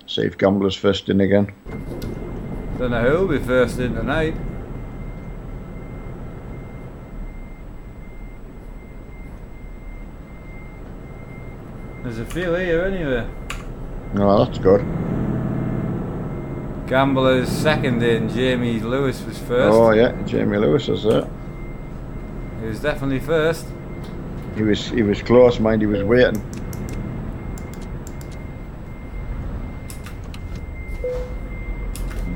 See if Gambler's first in again. Don't know who'll be first in tonight. There's a few here anyway. Oh, that's good. Gambler's second in, Jamie Lewis was first. Oh yeah, Jamie Lewis is there. He was definitely first. He was close, mind. He was waiting.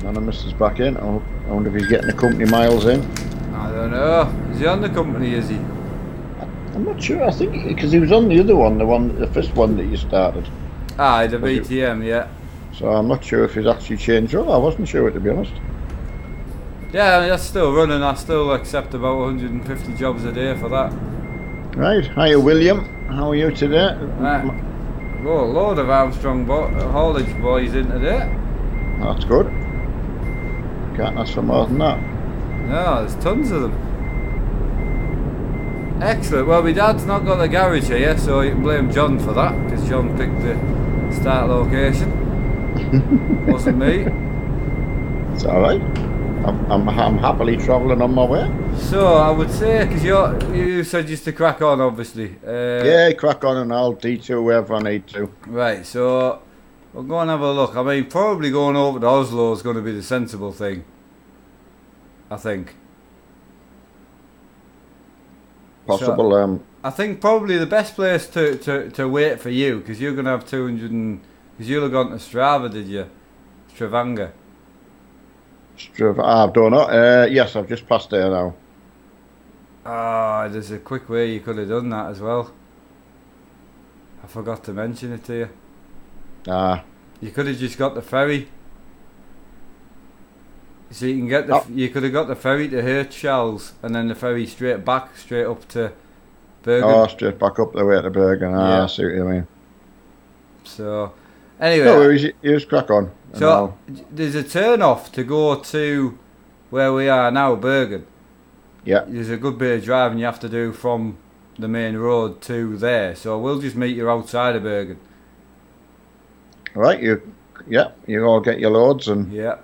Anonymous is back in. I wonder if he's getting the company miles in. I don't know. Is he on the company? Is he? I'm not sure. I think because he was on the other one, the first one that you started. Ah, the BTM, yeah. So I'm not sure if he's actually changed up. I wasn't sure, to be honest. Yeah, I mean, that's still running. I still accept about 150 jobs a day for that. Right. Hiya, William. How are you today? Right. Oh, a load of Armstrong haulage boys in today. That's good. Can't ask for more than that. No, there's tons of them. Excellent. Well, my dad's not got the garage here, so you can blame John for that, because John picked the start location. Wasn't me. It's alright. I'm happily travelling on my way. So, I would say, because you said just to crack on, obviously. Yeah, crack on and I'll detour wherever I need to. Right, so we'll go and have a look. I mean, probably going over to Oslo is going to be the sensible thing. I think. Possible. So, I think probably the best place to wait for you, because you're going to have 200 and... Because you'll have gone to Strava, did you? Stavanger. I don't know. Yes, I've just passed there now. Ah, there's a quick way you could have done that as well. I forgot to mention it to you. Ah. You could have just got the ferry. So you can get the. You could have got the ferry to Hirtshals and then the ferry straight up to Bergen. Oh, straight back up the way to Bergen. Ah, yeah. I see what you mean. So, anyway. No worries, you just crack on. So, there's a turn off to go to where we are now, Bergen. Yeah. There's a good bit of driving you have to do from the main road to there. So, we'll just meet you outside of Bergen. Right, you all get your loads and... Yeah.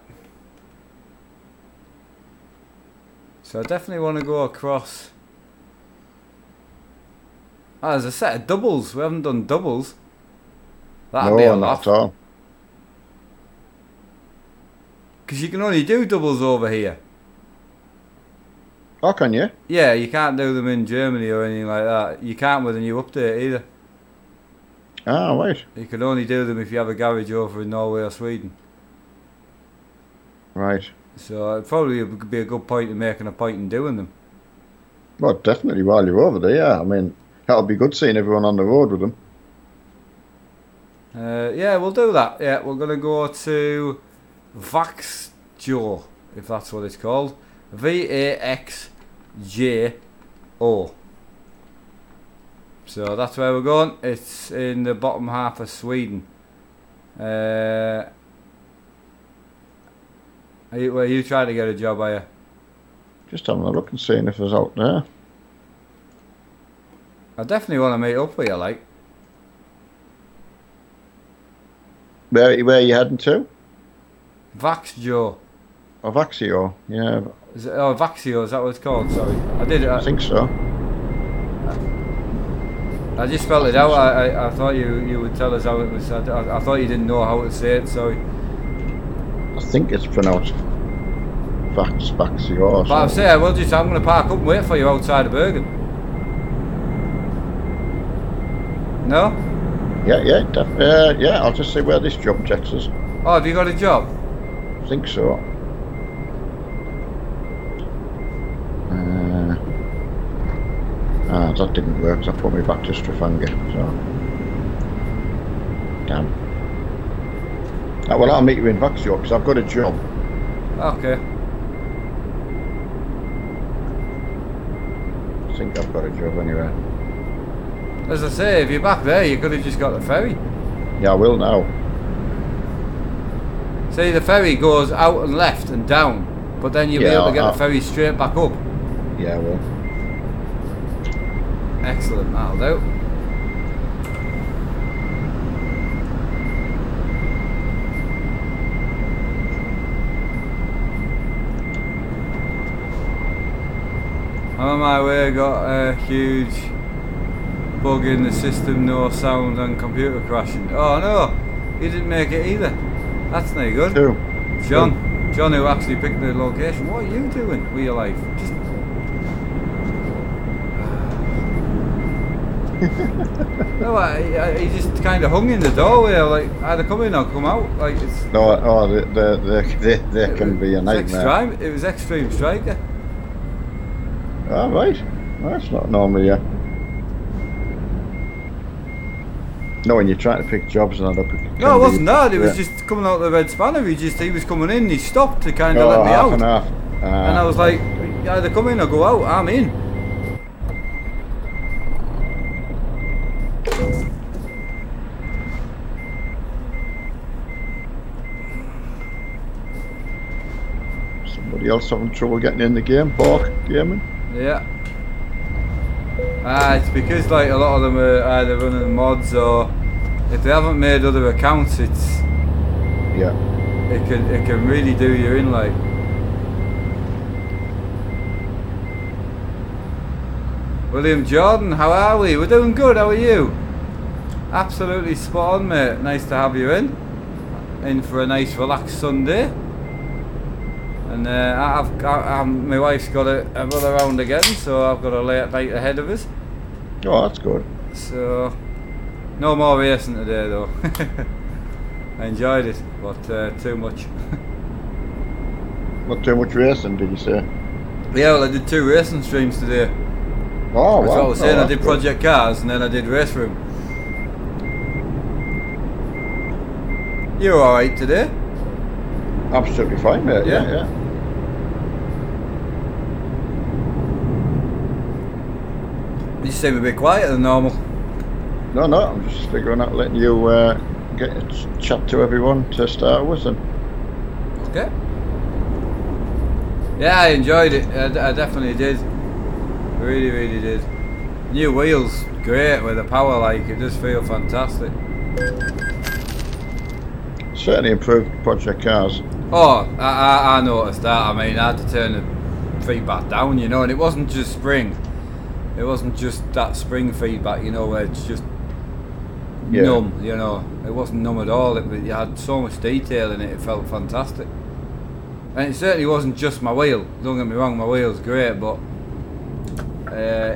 So I definitely want to go across. Oh, there's a set of doubles. We haven't done doubles. That'd be a lot. Not at all. Because you can only do doubles over here. Oh, can you? Yeah, you can't do them in Germany or anything like that. You can't with a new update either. Ah, right. You can only do them if you have a garage over in Norway or Sweden. Right. So it probably would be a good point in making a point in doing them. Well, definitely while you're over there, yeah. I mean, that'll be good seeing everyone on the road with them. Yeah, we'll do that. Yeah, we're going to go to Vaxjo, if that's what it's called. Vaxjo. So that's where we're going. It's in the bottom half of Sweden. Are you trying to get a job, are you? Just having a look and seeing if there's out there. I definitely want to meet up with you, like. Where are you heading to? Vaxjo. Oh, Vaxio, yeah. Vaxio, is that what it's called? Sorry. I think so. I just spelled it out. I thought you would tell us how it was. I thought you didn't know how to say it, sorry. I think it's pronounced Vaxio. But I'm saying, I'm going to park up and wait for you outside of Bergen. No? Yeah, I'll just see where this job takes us. Oh, have you got a job? I think so. That didn't work, so that put me back to Stavanger, so... Damn. Well, I'll meet you in Vaxio, because I've got a job. Okay. I think I've got a job anyway. As I say, if you're back there, you could have just got the ferry. Yeah, I will now. See, the ferry goes out and left and down, but then you'll be able to get the ferry straight back up. Yeah, I will. Excellent, that'll do. on my way, got a huge bug in the system, no sound and computer crashing. Oh no, he didn't make it either. That's not good. Who? John who actually picked the location. What are you doing with your life? Just... No, he just kind of hung in the doorway, like either come in or come out. Like it's. No, they can be a nightmare. It was Extreme Striker. Oh, right. That's not normally, yeah. No, when you're trying to pick jobs and that. No, it wasn't that. It was just coming out of the red spanner. He was coming in. He stopped to kind of let me out. And half. And I was like, you either come in or go out. I'm in. Somebody else having trouble getting in the game? Bork gaming? Yeah. It's because like a lot of them are either running mods or if they haven't made other accounts, it's it can really do you in like. William Jordan, how are we? We're doing good. How are you? Absolutely spot on, mate. Nice to have you in for a nice relaxed Sunday. And my wife's got a brother round again, so I've got a late night ahead of us. Oh, that's good. So, no more racing today though. I enjoyed it, but too much. Not too much racing, did you say? Yeah, well I did 2 racing streams today. Oh, That's wow. what I was saying. I did good. Project Cars and then I did Race Room. You were alright today? Absolutely fine, mate. Yeah. You seem a bit quieter than normal. No, I'm just figuring out letting you get a chat to everyone to start with. And Okay. Yeah, I enjoyed it. I definitely did. Really, really did. New wheels, great with the power. Like it does feel fantastic. certainly improved Project Cars. Oh, I noticed that. I mean, I had to turn the feedback down, you know, and it wasn't just spring. It wasn't just that spring feedback, you know, where it's just numb, you know. It wasn't numb at all. You had so much detail in it. It felt fantastic. And it certainly wasn't just my wheel. Don't get me wrong, my wheel's great, but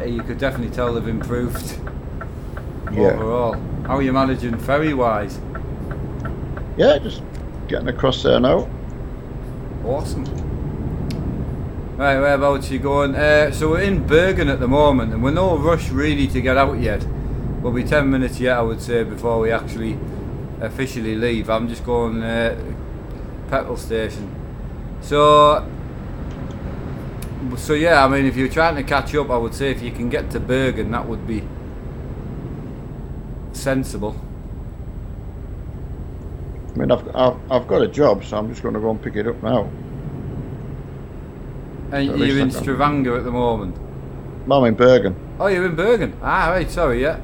you could definitely tell they've improved overall. How are you managing ferry-wise? Yeah, just getting across there now. Awesome. Right, whereabouts are you going? So we're in Bergen at the moment, and we're no rush really to get out yet. We'll be 10 minutes yet, I would say, before we actually officially leave. I'm just going petrol station. So yeah, I mean, if you're trying to catch up, I would say if you can get to Bergen, that would be sensible. I mean, I've got a job, so I'm just going to go and pick it up now. And you're in Stavanger at the moment? No, I'm in Bergen. Oh, you're in Bergen. Ah, right, sorry, yeah.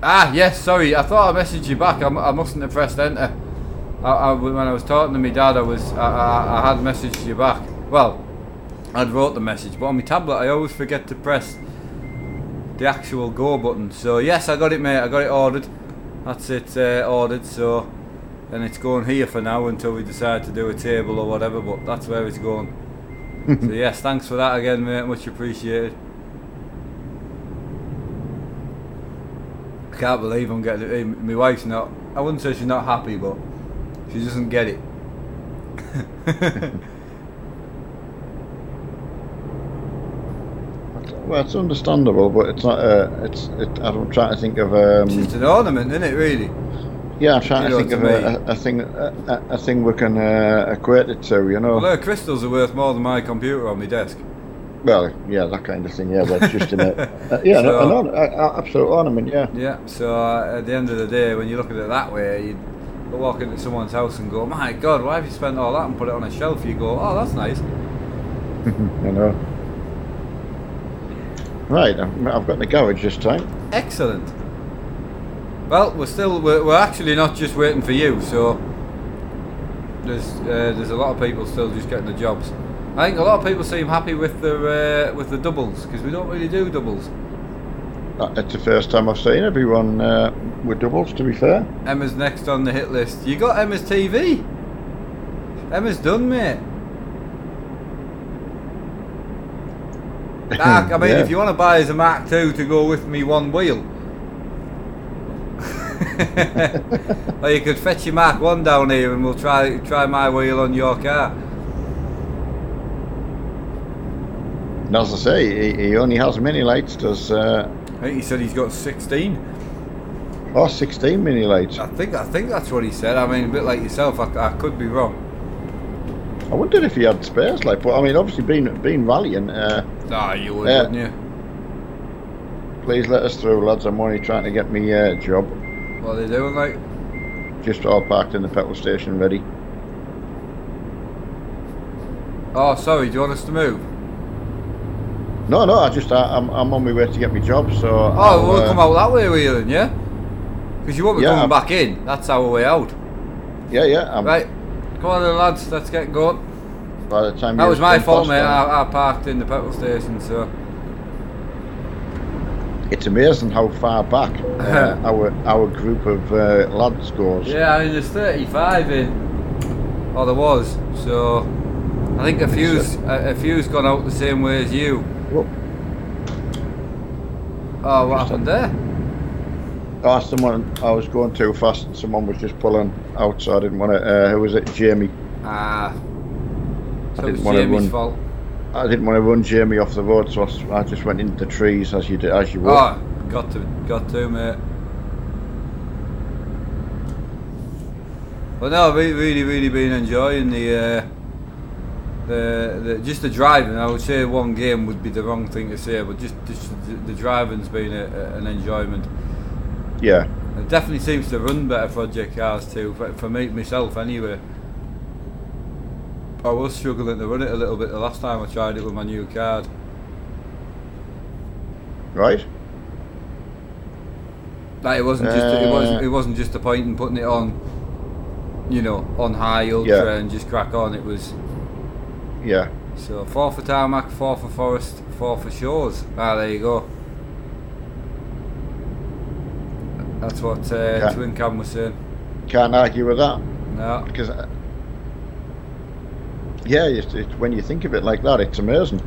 Ah, yes, sorry, I thought I messaged you back. I mustn't have pressed enter. When I was talking to my dad, I had messaged you back. Well, I'd wrote the message, but on my tablet I always forget to press the actual go button. So yes, I got it, mate. I got it ordered. That's it, ordered. So, and it's going here for now until we decide to do a table or whatever. But that's where it's going. So yes, thanks for that again, mate. Much appreciated. I can't believe I'm getting it. My wife's not. I wouldn't say she's not happy, but she doesn't get it. Well, it's understandable, but it's not. I'm trying to think of. It's just an ornament, isn't it? Really. Yeah, I'm trying to think of a thing we can equate it to. You know. Well, her crystals are worth more than my computer on my desk. Well, yeah, that kind of thing. Yeah, but it's just in a an absolute ornament. Yeah. Yeah. So at the end of the day, when you look at it that way, you walk into someone's house and go, "My God, why have you spent all that?" and put it on a shelf. You go, "Oh, that's nice." You know. Right, I've got the garage this time. Excellent. Well, we're actually not just waiting for you. So there's a lot of people still just getting the jobs. I think a lot of people seem happy with the doubles because we don't really do doubles. It's the first time I've seen everyone with doubles, to be fair. Emma's next on the hit list. You got Emma's TV? Emma's done, mate. Mark, I mean, if you want to buy us a Mark II to go with me one wheel, or you could fetch your Mark 1 down here and we'll try my wheel on your car. And as I say, he only has mini lights. Does I think he said he's got 16. Oh, 16 mini lights. I think that's what he said. I mean, a bit like yourself, I could be wrong. I wondered if he had spares, like, but I mean, obviously being valiant. Nah, you would, wouldn't you? Please let us through, lads. I'm only trying to get me job. What are they doing, like? Just all parked in the petrol station, ready. Oh, sorry. Do you want us to move? No, I'm on my way to get my job, so. Oh, we'll come out that way with you then, yeah? Because you won't be coming back in. That's our way out. Yeah. Right. Come on then, lads. Let's get going. By the time that was my fault, mate. I parked in the petrol station, so. It's amazing how far back our group of lads goes. Yeah, I mean, there's 35 in. Or there was. So. I think a few's gone out the same way as you. Whoa. Oh, what happened there? Oh, someone, I was going too fast and someone was just pulling out, so I didn't want to, who was it, Jamie? Ah, so it was Jamie's fault. I didn't want to run Jamie off the road, so I just went into the trees as you would. Oh, got to, mate. But no, I've really been enjoying the just the driving. I would say one game would be the wrong thing to say, but just the driving's been an enjoyment. Yeah. It definitely seems to run better project cars too, for me myself anyway. I was struggling to run it a little bit the last time I tried it with my new card. Right. Like it wasn't just a point in putting it on, you know, on high ultra and just crack on. It was. Yeah. So 4 for tarmac, 4 for forest, 4 for shores. Ah, there you go. That's what Twin Cam was saying. Can't argue with that. No. Because it's when you think of it like that, it's amazing.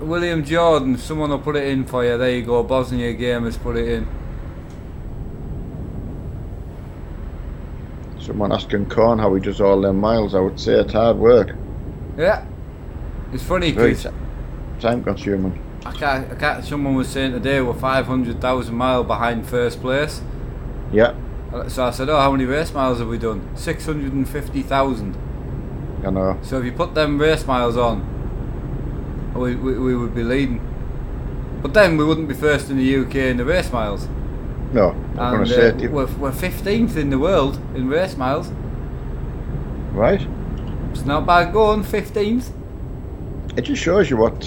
William Jordan, someone will put it in for you. There you go. Bosnia Gamers put it in. Someone asking Corn how he does all them miles. I would say it's hard work. Yeah, it's funny because time consuming. I can't. Someone was saying today we're 500,000 miles behind first place. Yeah. So I said, oh, how many race miles have we done? 650,000. I know. So if you put them race miles on, we would be leading. But then we wouldn't be first in the UK in the race miles. No, I'm going to say it. We're 15th in the world in race miles. Right. It's not bad going, 15th. It just shows you what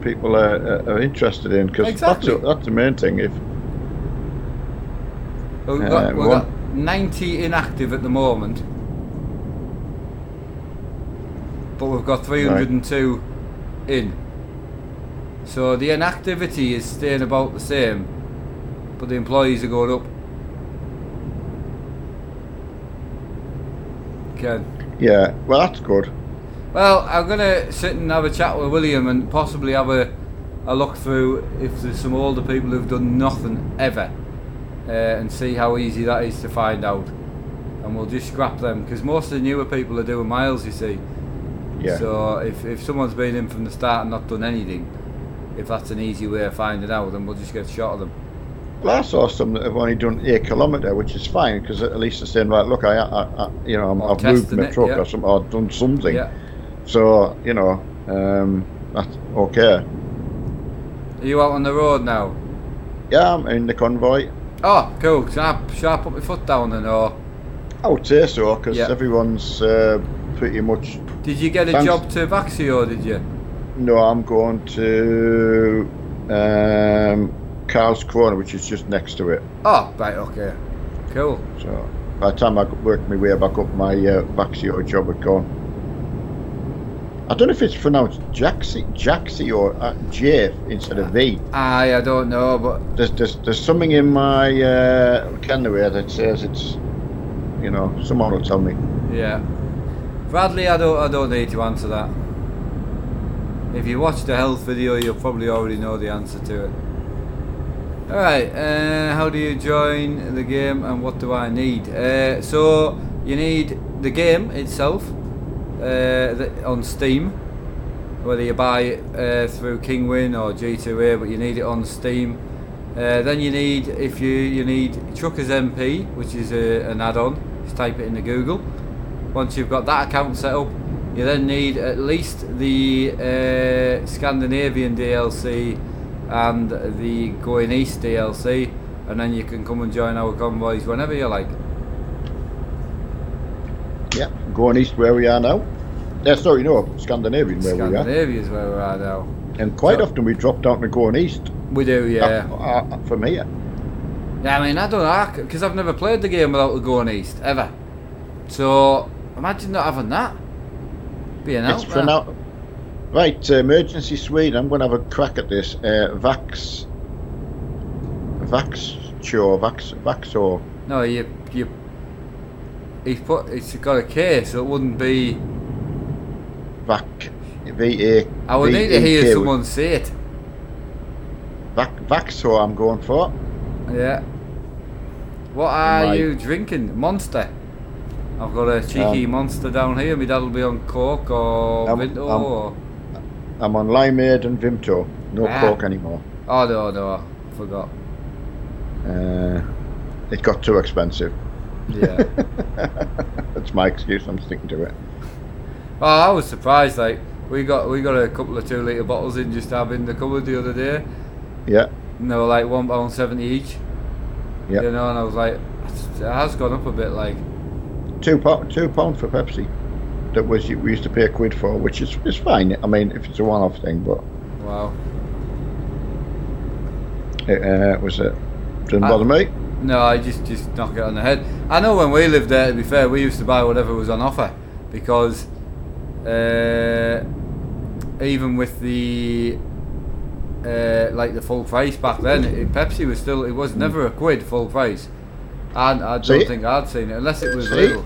people are interested in, because exactly. that's the main thing. If we've got 90 inactive at the moment, but we've got 302 in. So the inactivity is staying about the same, but the employees are going up. Ken. Yeah, well, that's good. Well, I'm going to sit and have a chat with William and possibly have a look through if there's some older people who've done nothing ever, and see how easy that is to find out. And we'll just scrap them, because most of the newer people are doing miles, you see. Yeah. So if someone's been in from the start and not done anything, if that's an easy way of finding out, then we'll just get shot of them. Well, I saw some that have only done 8 kilometre, which is fine, because at least they're saying, right, look, I've moved my truck or something, or done something. Yeah. So, that's okay. Are you out on the road now? Yeah, I'm in the convoy. Oh, cool. Shall I put my foot down then, or? I would say so, because everyone's pretty much. Did you get a job to Vaxio, did you? No, I'm going to Carl's Corner, which is just next to it. Oh, right, okay. Cool. So by the time I worked my way back up, my Vaxio job had gone. I don't know if it's pronounced Jaxi or J instead of V. I don't know, but there's something in my Canada that says it's, you know, someone will tell me. Yeah, Bradley, I don't need to answer that. If you watch the health video, you'll probably already know the answer to it. All right, how do you join the game, and what do I need? So you need the game itself. On Steam, whether you buy it through Kingwin or G2A, but you need it on Steam. Then you need, if you need Truckers MP, which is an add-on. Just type it into Google. Once you've got that account set up, you then need at least the Scandinavian DLC and the Going East DLC, and then you can come and join our convoys whenever you like. Yeah, Going East where we are now. Sorry, no, Scandinavian where we are. Scandinavia is where we are now. And quite often we drop down to Going East. We do, yeah. From here. Yeah, I mean, I don't know, because I've never played the game without the Going East, ever. So, imagine not having that. Being out there. Now. Right, Emergency Sweden, I'm going to have a crack at this. Vaxo. No, it's got a K, so it wouldn't be V-A. I would need to hear someone say it. Vaxo I'm going for. Yeah. What are you drinking? Monster. I've got a cheeky Monster down here. My dad will be on Coke or Vimto. I'm on Limeade and Vimto. No Coke anymore. Oh no, I forgot. It got too expensive. Yeah. That's my excuse, I'm sticking to it. Oh, I was surprised, like we got a couple of 2 litre bottles in just having the cupboard the other day. Yeah. And they were like £1.70 each. Yeah. You know, and I was like, it has gone up a bit, like. £2 for Pepsi. That was we used to pay £1 for, which is fine. I mean, if it's a one-off thing, but. Wow. Didn't bother me. No, I just knock it on the head. I know when we lived there, to be fair, we used to buy whatever was on offer, because even with the like the full price back then, Pepsi was still, it was never £1 full price. And I don't think I'd seen it unless it was legal.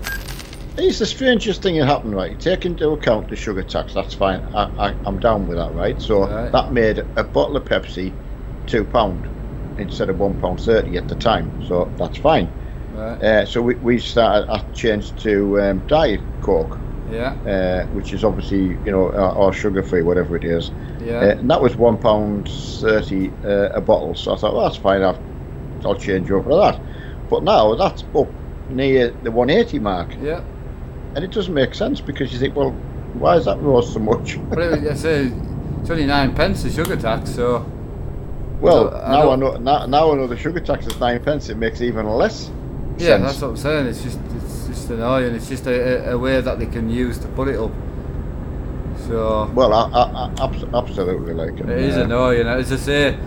It's the strangest thing that happened, right? Take into account the sugar tax, that's fine. I'm down with that, right? So that made a bottle of Pepsi £2 instead of £1.30 at the time, so that's fine. Right. So we started. I changed to Diet Coke. Yeah. Which is obviously, you know, or sugar-free, whatever it is. Yeah. And that was £1.30 a bottle. So I thought, well, that's fine. I'll change over to that. But now that's up near the 180 mark. Yeah. And it doesn't make sense, because you think, well, why is that rose so much? But it's only 9p the sugar tax, so. Well, now I know the sugar tax is 9p. It makes even less sense. Yeah, that's what I'm saying. It's just annoying. It's just a way that they can use to put it up. So. Well, I absolutely like it. It is annoying. As I say,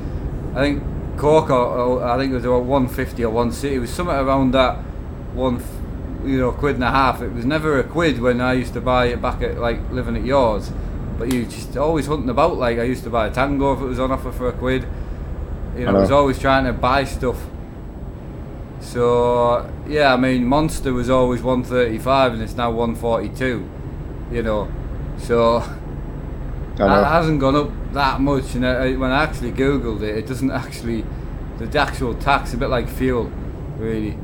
I think Coke, I think it was about 150 or 160. It was something around that £1.50. It was never £1 when I used to buy it back at, like, living at yours. But you just always hunting about. Like, I used to buy a Tango if it was on offer for £1. You know, I was always trying to buy stuff. So yeah, I mean, Monster was always 135 and it's now 142. You know, so that hasn't gone up that much. And when I actually googled it, it doesn't actually. The actual tax, a bit like fuel, really.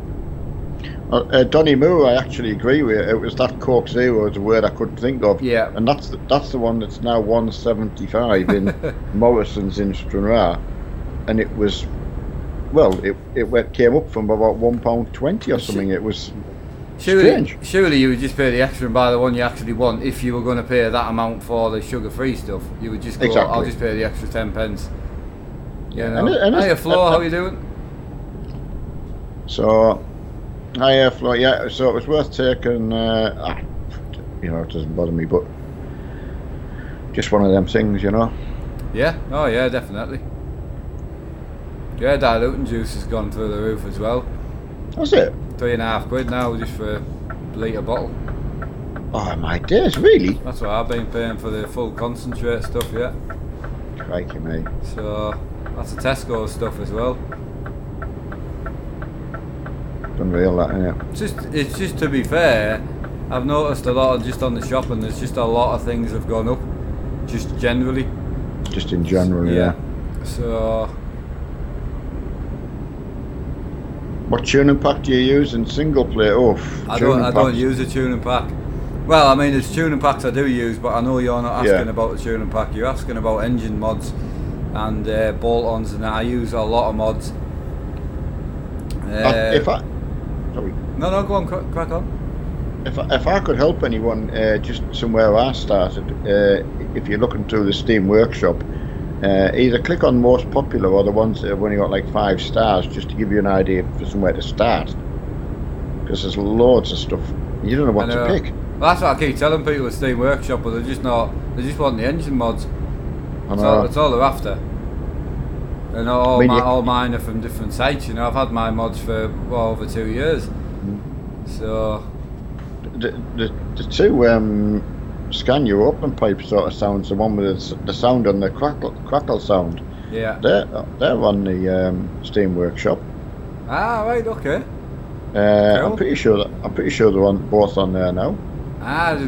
Donny Moore, I actually agree with it. It was that Coke Zero is a word I couldn't think of. Yeah. And that's the one that's now 175 in Morrison's in Stranraer. And it was, well, it came up from about £1.20 or something. It was strange. Surely you would just pay the extra and buy the one you actually want. If you were going to pay that amount for the sugar-free stuff, you would just go, I'll just pay the extra 10p. You know. Hiya Flo, how are you doing? So, hiya Flo, yeah, so it was worth taking, you know, it doesn't bother me. But just one of them things, you know. Yeah. Oh yeah, definitely. Yeah, diluting juice has gone through the roof as well. That's it. £3.50 now just for a litre bottle. Oh my days, really? That's what I've been paying for the full concentrate stuff, yeah. Crikey, mate. So that's a Tesco stuff as well. Unreal, that, innit? It's just to be fair, I've noticed a lot of just on the shopping. There's just a lot of things have gone up, just generally. Just in general, yeah. So. What tuning pack do you use in single play? Oh, I don't use a tuning pack. Well, I mean, there's tuning packs I do use, but I know you're not asking about the tuning pack. You're asking about engine mods and bolt-ons, and I use a lot of mods. No, go on, crack on. If I could help anyone, just somewhere I started, if you're looking through the Steam Workshop, either click on most popular or the ones that have only got like 5 stars, just to give you an idea for somewhere to start. Because there's loads of stuff. You don't know what to pick. Well, that's what I keep telling people at Steam Workshop, but they're just not. They just want the engine mods. That's all they're after. And all mine are from different sites. You know, I've had my mods for over 2 years. So the two scan your open pipe sort of sounds, the one with the sound on the crackle sound. Yeah. They're on the Steam Workshop. Ah, right, okay. Cool. I'm pretty sure they're both on there now.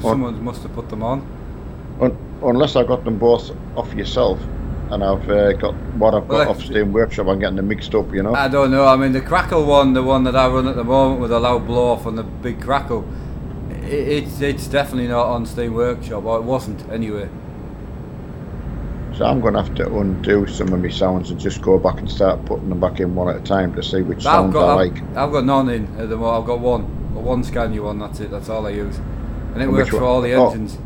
Someone must have put them on. Unless I got them both off yourself, and I've got what I've got off Steam Workshop. I'm getting them mixed up, you know. I don't know. I mean, the crackle one, the one that I run at the moment with a loud blow off and the big crackle, it's definitely not on Steam Workshop, or it wasn't anyway. So I'm going to have to undo some of my sounds and just go back and start putting them back in one at a time to see which sounds I like. I've got none in at the moment. I've got one Scania one. That's it. That's all I use, and it works for all the engines.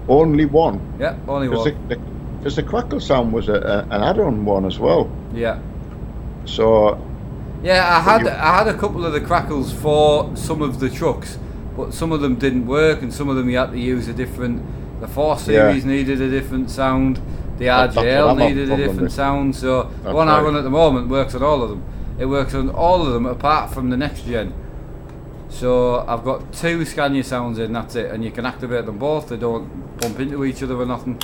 Only one. Yeah, only one. Because the crackle sound was an add-on one as well. Yeah. So. Yeah, I had a couple of the crackles for some of the trucks, but some of them didn't work, and some of them you had to use a different. The 4 Series needed a different sound. The RJL needed a different sound. So the one I run at the moment works on all of them. It works on all of them apart from the next gen. So I've got 2 Scania sounds in. That's it, and you can activate them both. They don't bump into each other or nothing.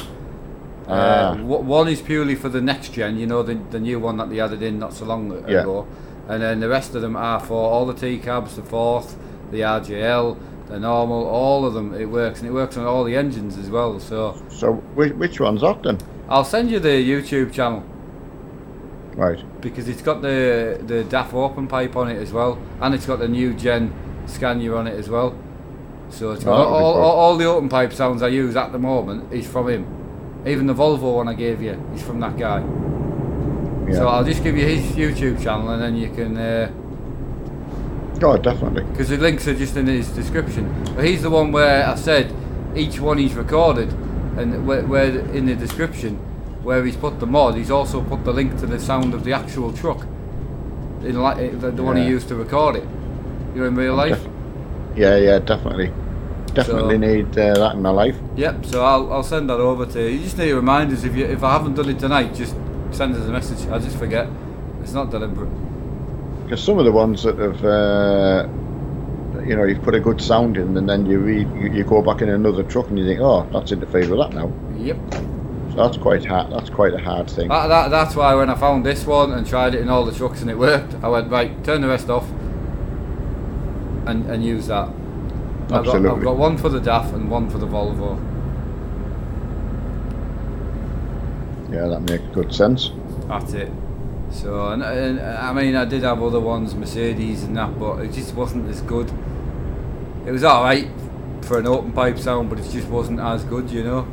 One is purely for the next gen, you know, the new one that they added in not so long ago, and then the rest of them are for all the T-cabs, the 4th, the RJL, the normal, all of them. It works, and it works on all the engines as well. So which one's that then? I'll send you the YouTube channel. Right. Because it's got the DAF open pipe on it as well, and it's got the new gen Scania on it as well. So it's got all the open pipe sounds I use at the moment is from him. Even the Volvo one I gave you is from that guy. Yeah. So I'll just give you his YouTube channel, and then you can. Oh, definitely. Because the links are just in his description. But he's the one where I said each one he's recorded, and where in the description where he's put the mod, he's also put the link to the sound of the actual truck. The one he used to record it. You know, in real life. Yeah, definitely. Definitely need that in my life. Yep. So I'll send that over to you. You just need reminders. If I haven't done it tonight, just send us a message. I just forget. It's not deliberate. Because some of the ones that have, you've put a good sound in, and then you go back in another truck and you think, oh, that's interfered with that now. Yep. So that's quite hard. That's quite a hard thing. That's why when I found this one and tried it in all the trucks and it worked, I went right, turn the rest off, and use that. Absolutely. I've got one for the DAF and one for the Volvo. Yeah, that makes good sense. That's it. So, and I mean, I did have other ones, Mercedes and that, but it just wasn't as good. It was alright for an open pipe sound, but it just wasn't as good, you know.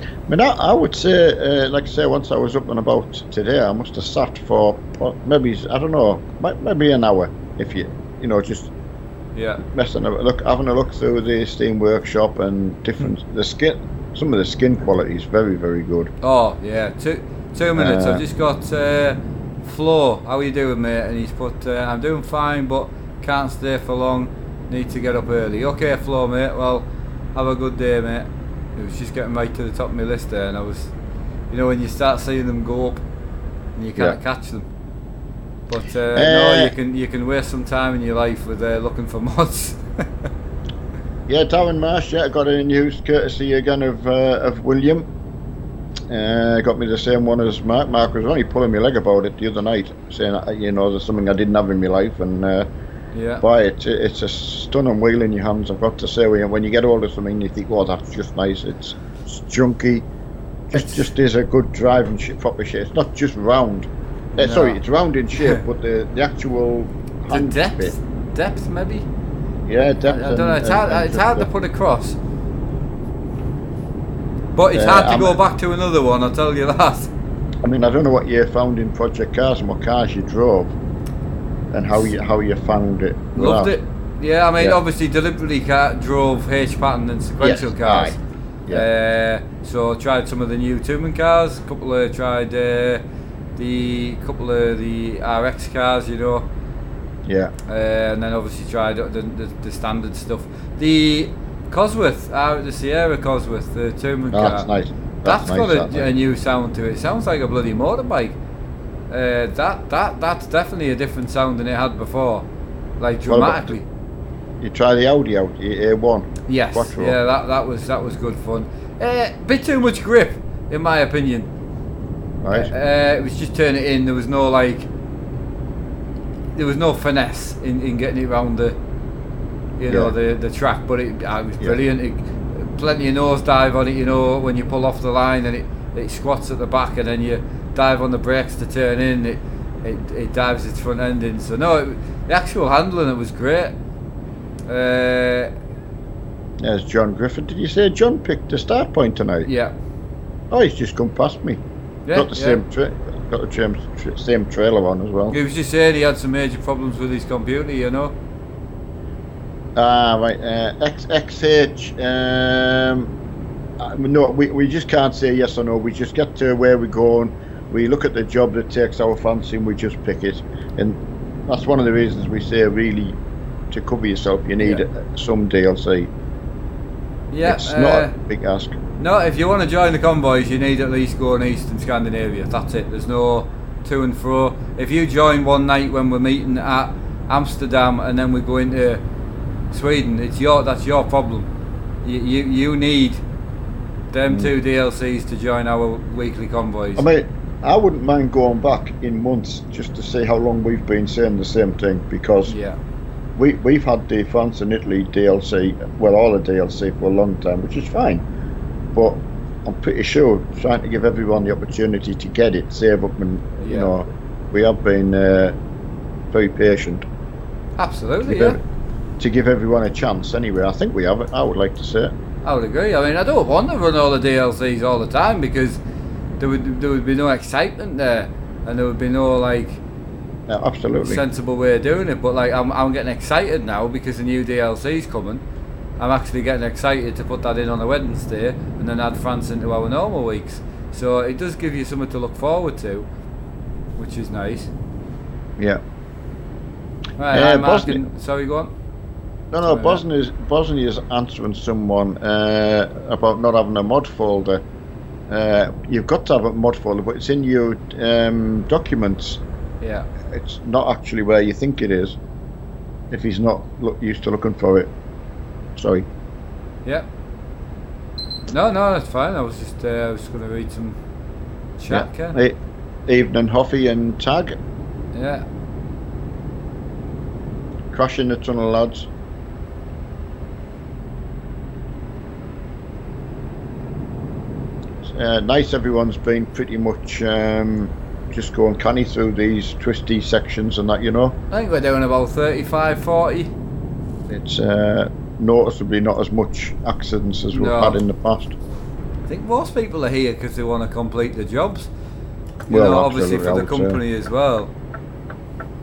I mean, I would say, like I say, once I was up and about today, I must have sat for maybe, I don't know, maybe an hour, if just having a look through the Steam Workshop and some of the skin quality is very, very good. Oh yeah, 2 minutes. I've just got Flo. How are you doing, mate? And he's put, I'm doing fine, but can't stay for long. Need to get up early. Okay, Flo, mate. Well, Have a good day, mate. It was just getting right to the top of my list there, and I was, you know, when you start seeing them go up, and you can't catch them. But no, you can waste some time in your life with looking for mods. Yeah, Darren Marsh. Yeah, I got a news courtesy again of William. Got me the same one as Mark. Mark was only pulling my leg about it the other night, saying you know there's something I didn't have in my life, and boy, it's a stunning wheel in your hands. I've got to say, when you get hold of something, you think, oh, that's just nice. It's junky. Just is a good driving proper shape. It's not just round. No. Sorry, it's round in shape, but the actual hand depth maybe. Yeah, depth. I don't know. It's hard to put across. But it's hard to go back to another one, I'll tell you that. I mean, I don't know what you found in Project Cars and what cars you drove, and how you found it. Loved it. Yeah, I mean, obviously deliberately drove H pattern and sequential cars. So tried some of the new two-man cars. Tried the RX cars, you know. Yeah. And then obviously tried the standard stuff. The Cosworth, the Sierra Cosworth, the two-man car. That's nice. That's got a new sound to it. It sounds like a bloody motorbike. That's definitely a different sound than it had before, like dramatically. You try the Audi out, the A1. Yes. Quattro. Yeah, that was good fun. Bit too much grip, in my opinion. Right. It was just turn it in. There was no finesse in getting it around the track, but it was brilliant. Plenty of nosedive on it, you know, when you pull off the line and it squats at the back, and then you dive on the brakes to turn in. It dives its front end in. So no, the actual handling, it was great. There's John Griffin. Did you say John picked the start point tonight? Yeah. Oh, he's just come past me. Yeah, got the same trailer on as well. He was just saying he had some major problems with his computer, you know. Right. XH. No, we just can't say yes or no. We just get to where we're going. We look at the job that takes our fancy and we just pick it. And that's one of the reasons we say, really, to cover yourself, you need some DLC. Yeah, it's not a big ask. No, if you want to join the convoys, you need at least going east in Scandinavia. That's it. There's no to and fro. If you join one night when we're meeting at Amsterdam and then we go into Sweden, that's your problem. You need them two DLCs to join our weekly convoys. I mean, I wouldn't mind going back in months just to see how long we've been saying the same thing, because we've had the France and Italy DLC, well, all the DLC for a long time, which is fine, but I'm pretty sure trying to give everyone the opportunity to get it, save up, and you know, we have been very patient. Absolutely, to give everyone a chance. Anyway, I think we have it. I would like to say it. I would agree. I mean, I don't want to run all the DLCs all the time, because there would be no excitement there, and there would be no absolutely sensible way of doing it. But I'm getting excited now because the new DLC's coming. I'm actually getting excited to put that in on a Wednesday and then add France into our normal weeks. So it does give you something to look forward to, which is nice. Yeah. Right, sorry, go on. No, Bosnia's answering someone about not having a mod folder. You've got to have a mod folder, but it's in your documents. Yeah. It's not actually where you think it is, if he's not used to looking for it. Sorry. Yeah. No, that's fine. I was just going to read some chat, Ken. Evening, Hoffy and Tag. Yeah. Crashing the tunnel, lads. Nice, everyone's been pretty much just going canny through these twisty sections and that, you know. I think we're doing about 35-40. It's noticeably not as much accidents as we've had in the past. I think most people are here because they want to complete the jobs. Obviously for the company as well.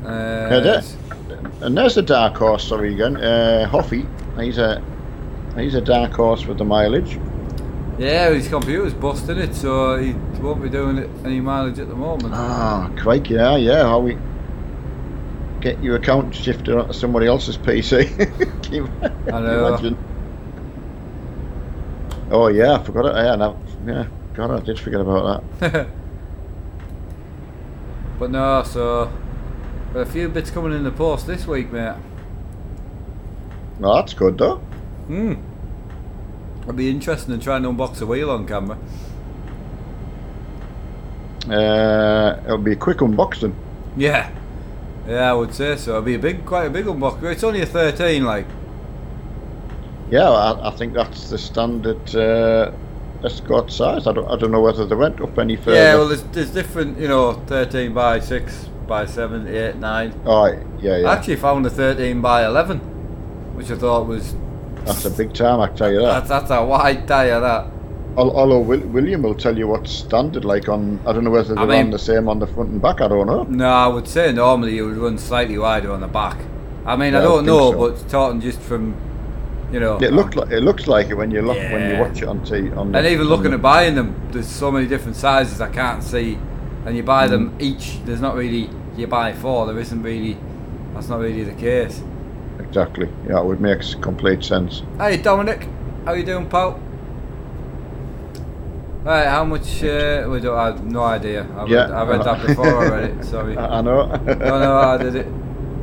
And there's a dark horse, sorry again. Hoffy, he's a dark horse with the mileage. Yeah, his computer's busting it, so he won't be doing any mileage at the moment. Ah, crikey, yeah. How we get your account shifted onto somebody else's PC? Can you I know. imagine? Oh yeah, I forgot it. Yeah, no, yeah, God, I did forget about that. But no, so got a few bits coming in the post this week, mate. Well, that's good though. It'll be interesting to try and unbox a wheel on camera. It'll be a quick unboxing. Yeah, I would say so. It'll be quite a big unboxing. It's only a 13, like. Yeah, I think that's the standard Escort size. I don't know whether they went up any further. Yeah, well, there's different, 13 by 6 by 7, 8, 9. Oh, yeah. I actually found a 13 by 11, which I thought was. That's a big time, I tell you that. That's a wide tyre, that. Although William will tell you what's standard like on. I don't know whether they run the same on the front and back. I don't know. No, I would say normally you would run slightly wider on the back. I mean, Yeah, I don't know, so. But talking just from, It looks like it when you look when you watch it on TV. And even looking at buying them, there's so many different sizes I can't see, and you buy them each. There's not really you buy 4. There isn't really. That's not really the case. Exactly. Yeah, it would make complete sense. Hey Dominic, how you doing, pal? Right, how much? We don't. I have no idea. I read that before. I read it. Sorry. I know. No, I did it.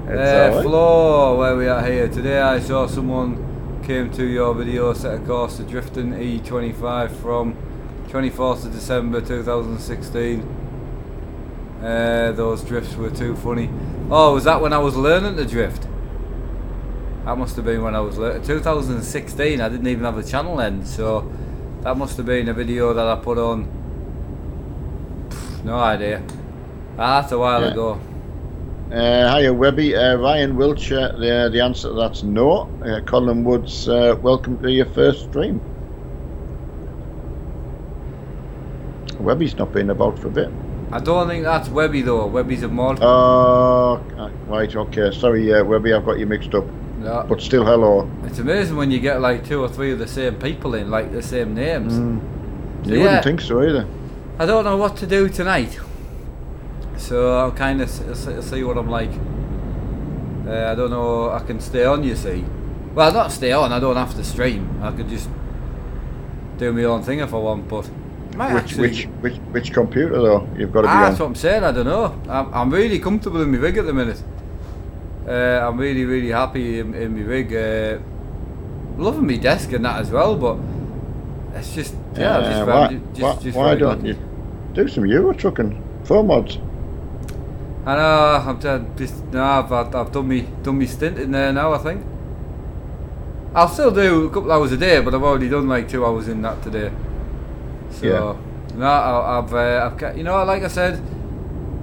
Right. Flo, where we at here today? I saw someone came to your video, set a course to drifting E25 from 24th of December 2016. Those drifts were too funny. Oh, was that when I was learning to drift? That must have been when I was learning. 2016. I didn't even have a channel then, so that must have been a video that I put on. No idea. That's a while ago. Hiya Webby, Ryan Wiltshire, the answer to that's no. Colin Woods, welcome to your first stream. Webby's not been about for a bit. I don't think that's Webby though. Webby's a mod. Oh, right, okay. Sorry, Webby, I've got you mixed up. No. But still, hello. It's amazing when you get like 2 or 3 of the same people in, like the same names. So, you wouldn't think so either. I don't know what to do tonight. So I'll kind of see what I'm like. I don't know. I can stay on, you see. Well, not stay on. I don't have to stream. I could just do my own thing if I want. But which computer though? You've got to be on. That's what I'm saying. I don't know. I'm really comfortable in my rig at the minute. I'm really happy in my rig. Loving my desk and that as well. But it's just why don't you do some Euro trucking 4 mods? I know. I've done me stint in there now. I think I'll still do a couple hours a day, but I've already done like 2 hours in that today. So no, I've like I said,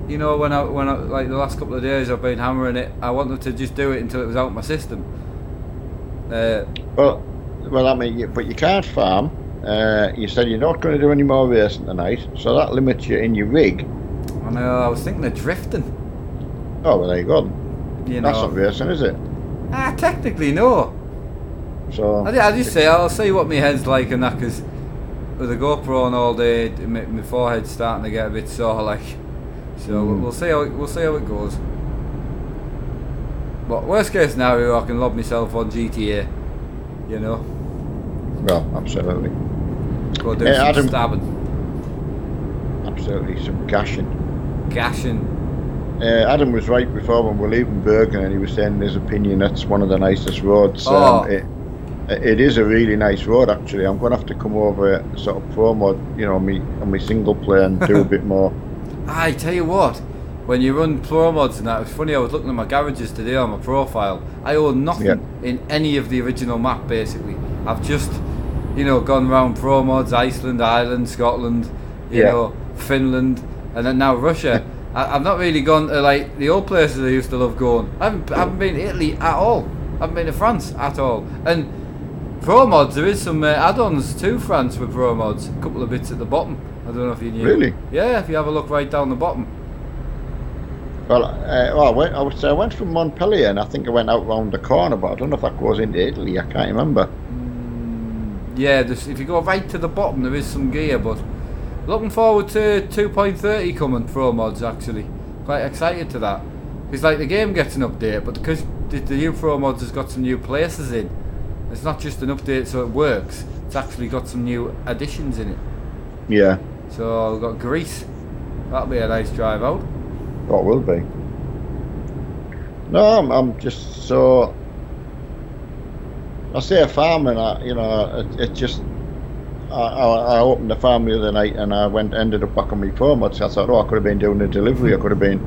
when I like the last couple of days I've been hammering it. I wanted to just do it until it was out of my system. Well, I mean, but you can't farm. You said you're not going to do any more racing tonight, so that limits you in your rig. I know. I was thinking of drifting. Oh, well, there you go. That's not racing, is it? Technically, no. So I just say I'll see what my head's like and that, because with the GoPro on all day, my forehead's starting to get a bit sore, like. So we'll see how it goes. But worst case scenario, I can lob myself on GTA. Well, absolutely. Go do some stabbing. Absolutely, some gashing. Adam was right before when we're leaving Bergen, and he was saying in his opinion that's one of the nicest roads. It is a really nice road actually. I'm going to have to come over sort of pro mod, on my single player and do a bit more. I tell you what, when you run pro mods and that, it was funny. I was looking at my garages today on my profile. I own nothing in any of the original map basically. I've just, gone around pro mods, Iceland, Ireland, Scotland, Finland, and then now Russia. I've not really gone to like the old places I used to love going. I haven't been to Italy at all. I haven't been to France at all. And pro mods, there is some add-ons to France with pro mods. A couple of bits at the bottom. I don't know if you knew. Really? Yeah, if you have a look right down the bottom. Well, I would say I went from Montpellier and I think I went out round the corner, but I don't know if that goes into Italy. I can't remember. Yeah, if you go right to the bottom, there is some gear, but looking forward to 2.30 coming pro mods actually. Quite excited to that. It's like the game gets an update, but because the new pro mods has got some new places in, It's not just an update so it works. It's actually got some new additions in it. Yeah. So we've got Greece. That'll be a nice drive out. Oh, it will be. No, I'm just so. I say a farm, and it just. I opened the farm the other night, and I ended up back on my phone. I thought, I could have been doing a delivery. I could have been.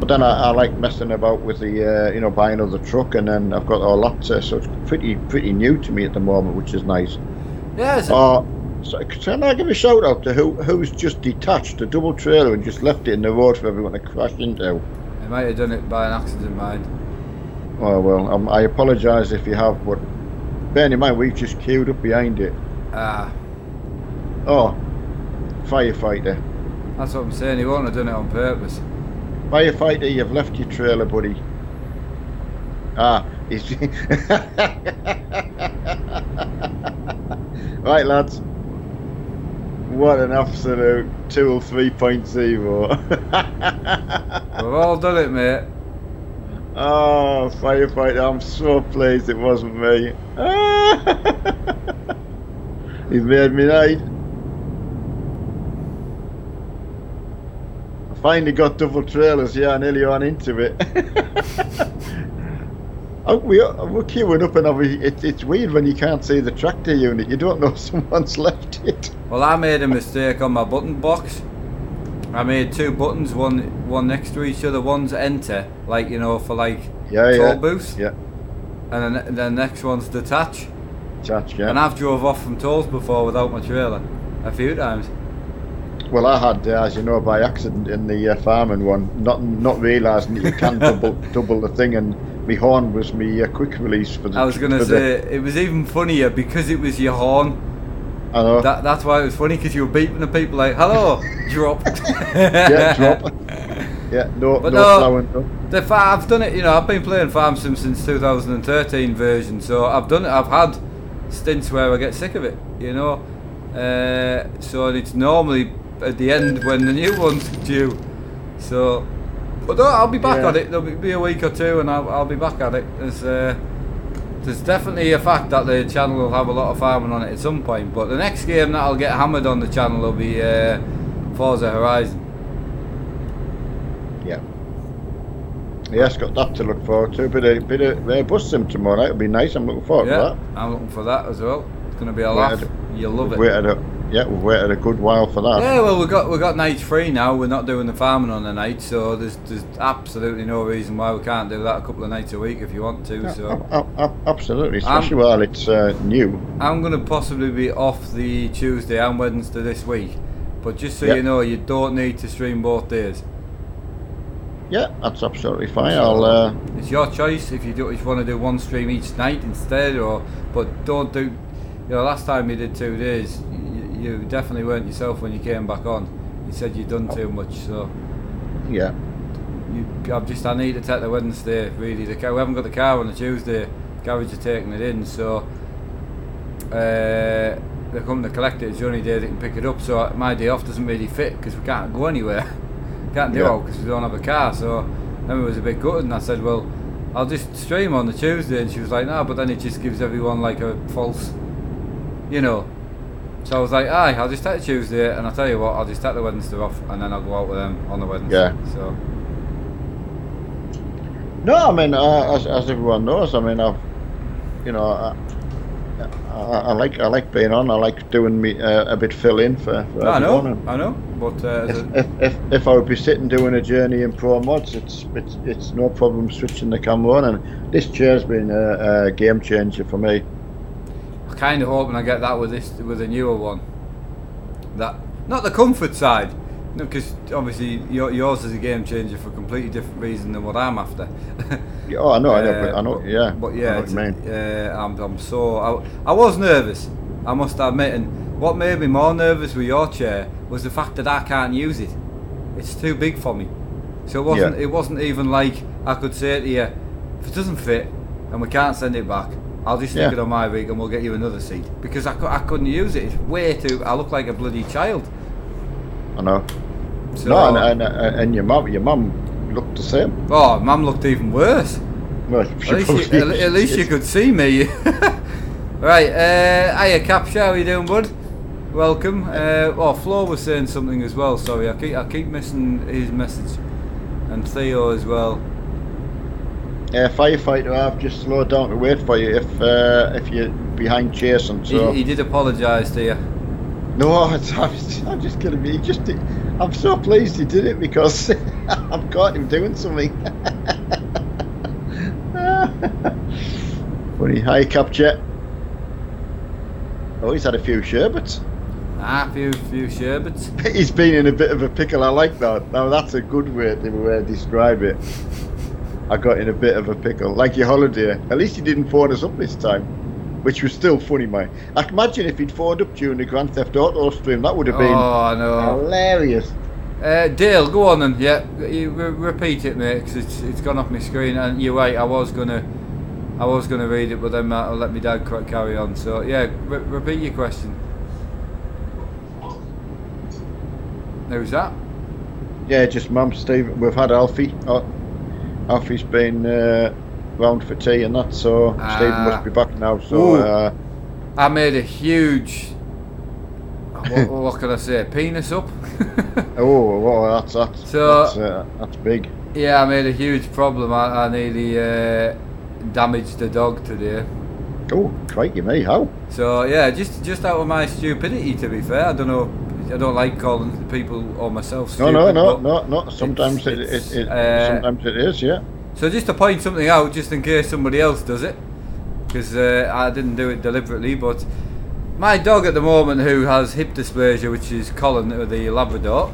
But then I like messing about with the, buying another truck, and then I've got all that. So it's pretty new to me at the moment, which is nice. Yeah. So can I give a shout out to who's just detached a double trailer and just left it in the road for everyone to crash into? They might have done it by an accident, mind. Oh well, I apologise if you have, but bear in mind we've just queued up behind it. Oh, firefighter. That's what I'm saying. He won't have done it on purpose. Firefighter, you've left your trailer, buddy. He's right, lads. What an absolute tool 3.0. We've all done it, mate. Oh, firefighter, I'm so pleased it wasn't me. He's made me night. I finally got double trailers, yeah, nearly on into it. We're queuing up, and it's weird when you can't see the tractor unit. You don't know if someone's left it. Well, I made a mistake on my button box. I made two buttons, one next to each other. One's enter, like for toll booths. Yeah. And then the next one's detach. Detach, yeah. And I've drove off from tolls before without my trailer a few times. Well, I had, as you know, by accident in the farming one, not realising that you can double the thing, and my horn was my quick release for the. I was going to say it was even funnier because it was your horn. I know. That's why it was funny, because you were beeping at people like, "Hello, drop." Yeah, drop. Yeah, no plowing. I've done it. I've been playing Farm Sim since 2013 version, so I've done it. I've had stints where I get sick of it. So it's normally at the end when the new one's due. So, but I'll be back at it. There'll be a week or two, and I'll be back at it. There's definitely a fact that the channel will have a lot of farming on it at some point. But the next game that I'll get hammered on the channel will be Forza Horizon. Yeah. Yes, got that to look forward to. Bit of bus sim tomorrow night. It'll be nice. I'm looking forward to that. I'm looking for that as well. It's going to be a laugh. You'll love it. We've waited a good while for that. Yeah, well, we've got nights free now. We're not doing the farming on the night, so there's absolutely no reason why we can't do that a couple of nights a week if you want to. So absolutely, especially while it's new. I'm going to possibly be off the Tuesday and Wednesday this week, but just so you know, you don't need to stream both days. Yeah, that's absolutely fine. So, it's your choice if you want to do one stream each night instead, but don't do. Last time you did 2 days. You definitely weren't yourself when you came back on. You said you'd done too much, so yeah. I need to take the Wednesday. Really, we haven't got the car on the Tuesday. Garage are taking it in, so they're coming to collect it. It's the only day they can pick it up. So my day off doesn't really fit because we can't go anywhere. Can't do it because we don't have a car. So Emma was a bit gutted, and I said, "Well, I'll just stream on the Tuesday." And she was like, "No," but then it just gives everyone like a false, So I was like, I'll just take the Tuesday, and I'll tell you what, I'll just take the Wednesday off, and then I'll go out with them on the Wednesday. Yeah. So. No, I mean, as everyone knows, I mean, I like being on. I like doing a bit fill in for everyone. I know. But if I would be sitting doing a journey in Pro Mods, it's no problem switching the camera on, and this chair's been a game changer for me. Kind of hoping I get that with a newer one. That not the comfort side, because obviously yours is a game changer for a completely different reason than what I'm after. I know, yeah. But yeah, I know what you mean. I was nervous, I must admit, and what made me more nervous with your chair was the fact that I can't use it. It's too big for me. So it wasn't even like I could say to you, if it doesn't fit and we can't send it back, I'll just stick it on my rig and we'll get you another seat, because I couldn't use it. It's way too. I look like a bloody child. I know. So, no, and your mum looked the same. Oh, Mum looked even worse. Well, at least you could see me. Right, hiya Capture, how are you doing, bud? Welcome. Flo was saying something as well, sorry, I keep missing his message. And Theo as well. Firefighter, I've just slowed down to wait for you if you're behind chasing. So he did apologise to you. No, I'm just kidding. I'm so pleased he did it because I've caught him doing something. Funny. Hi, Capture. Oh, he's had a few sherbets. A few sherbets. He's been in a bit of a pickle. I like that. Now that's a good way to describe it. I got in a bit of a pickle, like your holiday. At least he didn't phone us up this time, which was still funny, mate. I can imagine if he'd phoned up during the Grand Theft Auto stream, that would have been hilarious. Dale, go on then. Yeah, you repeat it, mate, because it's gone off my screen. And you're right, I was gonna read it, but then I'll let my dad carry on. So yeah, repeat your question. Who's that? Yeah, just Mum, Steve. We've had Alfie. Alfie's been round for tea and that, so Stephen must be back now. So I made a huge. what can I say? Penis up. That's big. Yeah, I made a huge problem. I nearly damaged the dog today. Oh, crikey me! How? So yeah, just out of my stupidity. To be fair, I don't know. I don't like calling people or myself stupid. No. Sometimes it is, yeah. So just to point something out, just in case somebody else does it, because I didn't do it deliberately, but my dog at the moment, who has hip dysplasia, which is Colin, the Labrador,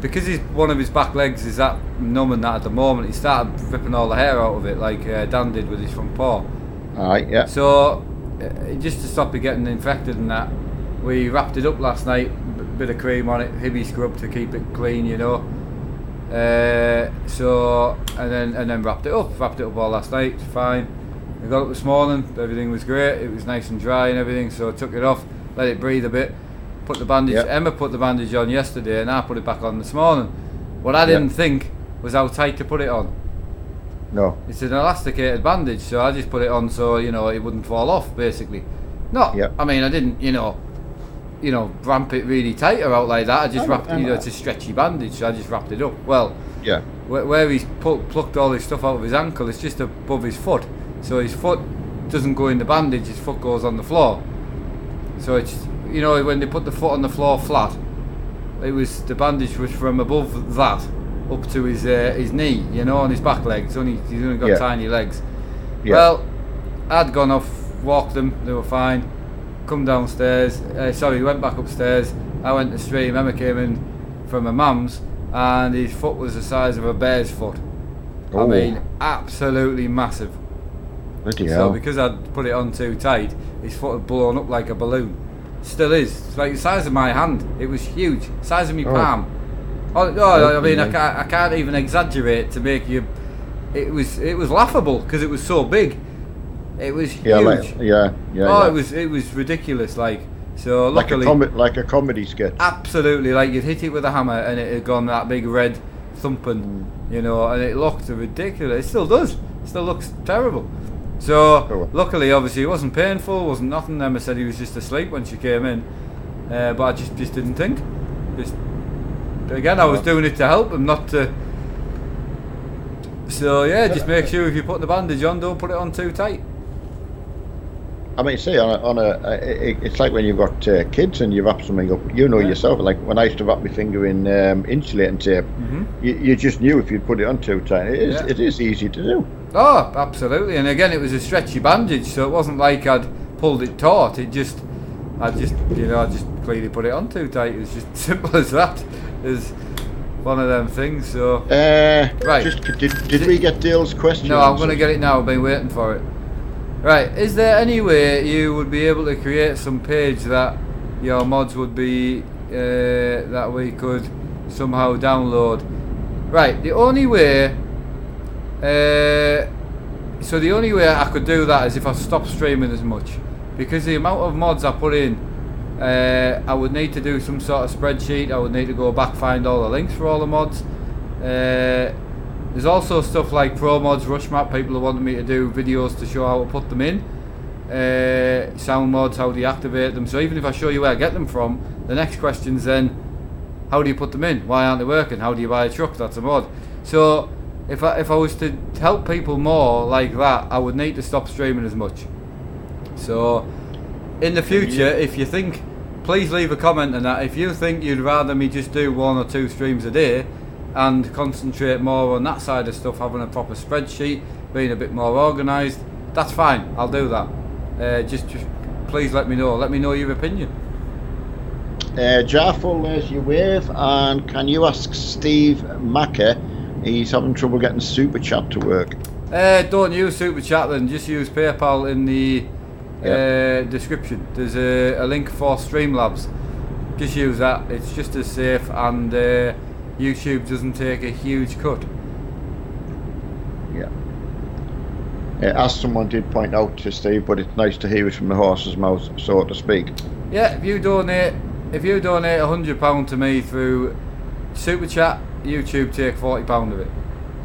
because one of his back legs is that numb and that at the moment, he started ripping all the hair out of it, like Dan did with his front paw. Alright, yeah. So just to stop it getting infected and that, we wrapped it up last night, bit of cream on it, Hibby scrub to keep it clean, you know. And then wrapped it up all last night, fine. We got up this morning, everything was great, it was nice and dry and everything, so I took it off, let it breathe a bit, put the bandage, Emma put the bandage on yesterday and I put it back on this morning. What I didn't think was how tight to put it on. No. It's an elasticated bandage, so I just put it on so, you know, it wouldn't fall off, basically. I mean, I didn't, ramp it really tight or out like that. I just wrapped it, it's a stretchy bandage, so I just wrapped it up. Well, yeah. Where he's plucked all his stuff out of his ankle, it's just above his foot. So his foot doesn't go in the bandage, his foot goes on the floor. So it's, when they put the foot on the floor flat, the bandage was from above that up to his knee, on his back legs. He's only got tiny legs. Yeah. Well, I'd gone off, walked them, they were fine. Come downstairs, went back upstairs. I went to stream. Emma came in from her mum's, and his foot was the size of a bear's foot. I mean, absolutely massive. So because I'd put it on too tight, his foot had blown up like a balloon. Still is. It's like the size of my hand. It was huge, size of my palm. I mean, I can't even exaggerate to make you. It was laughable because it was so big. It was huge. It was ridiculous. So luckily, like a comedy sketch. Absolutely, like you'd hit it with a hammer and it had gone that big red thumping, and it looked ridiculous. It still does. It still looks terrible. So luckily, obviously, it wasn't painful, wasn't nothing. Emma said he was just asleep when she came in, but I just didn't think. I was doing it to help him, not to. So yeah, just make sure if you put the bandage on, don't put it on too tight. I mean, see, it's like when you've got kids and you wrap something up, yourself. Like when I used to wrap my finger in insulating tape, you just knew if you'd put it on too tight. It is easy to do. Oh, absolutely. And again, it was a stretchy bandage, so it wasn't like I'd pulled it taut. I just clearly put it on too tight. It was just simple as that. It's one of them things. So right. Did we get Dale's question? No, I'm going to get it now. I've been waiting for it. Right, is there any way you would be able to create some page that your mods would be that we could somehow download? Right, the only way I could do that is if I stop streaming as much, because the amount of mods I put in, I would need to do some sort of spreadsheet. I would need to go back, find all the links for all the mods. There's also stuff like Pro Mods, Rush Map. People are wanting me to do videos to show how to put them in. sound mods, how do you activate them. So even if I show you where I get them from, the next question's then, how do you put them in? Why aren't they working? How do you buy a truck? That's a mod. So if I was to help people more like that, I would need to stop streaming as much. So in the future, if you think, please leave a comment on that. If you think you'd rather me just do 1 or 2 streams a day and concentrate more on that side of stuff, having a proper spreadsheet, being a bit more organised, that's fine. I'll do that. Just please let me know. Let me know your opinion. Jarful, there's your wave. And can you ask Steve Macker? He's having trouble getting Super Chat to work. Don't use Super Chat then. Just use PayPal in the description. There's a link for Streamlabs. Just use that. It's just as safe, and YouTube doesn't take a huge cut. Yeah. As someone did point out to Steve, but it's nice to hear it from the horse's mouth, so to speak. Yeah, if you donate £100 to me through Super Chat, YouTube take £40 of it.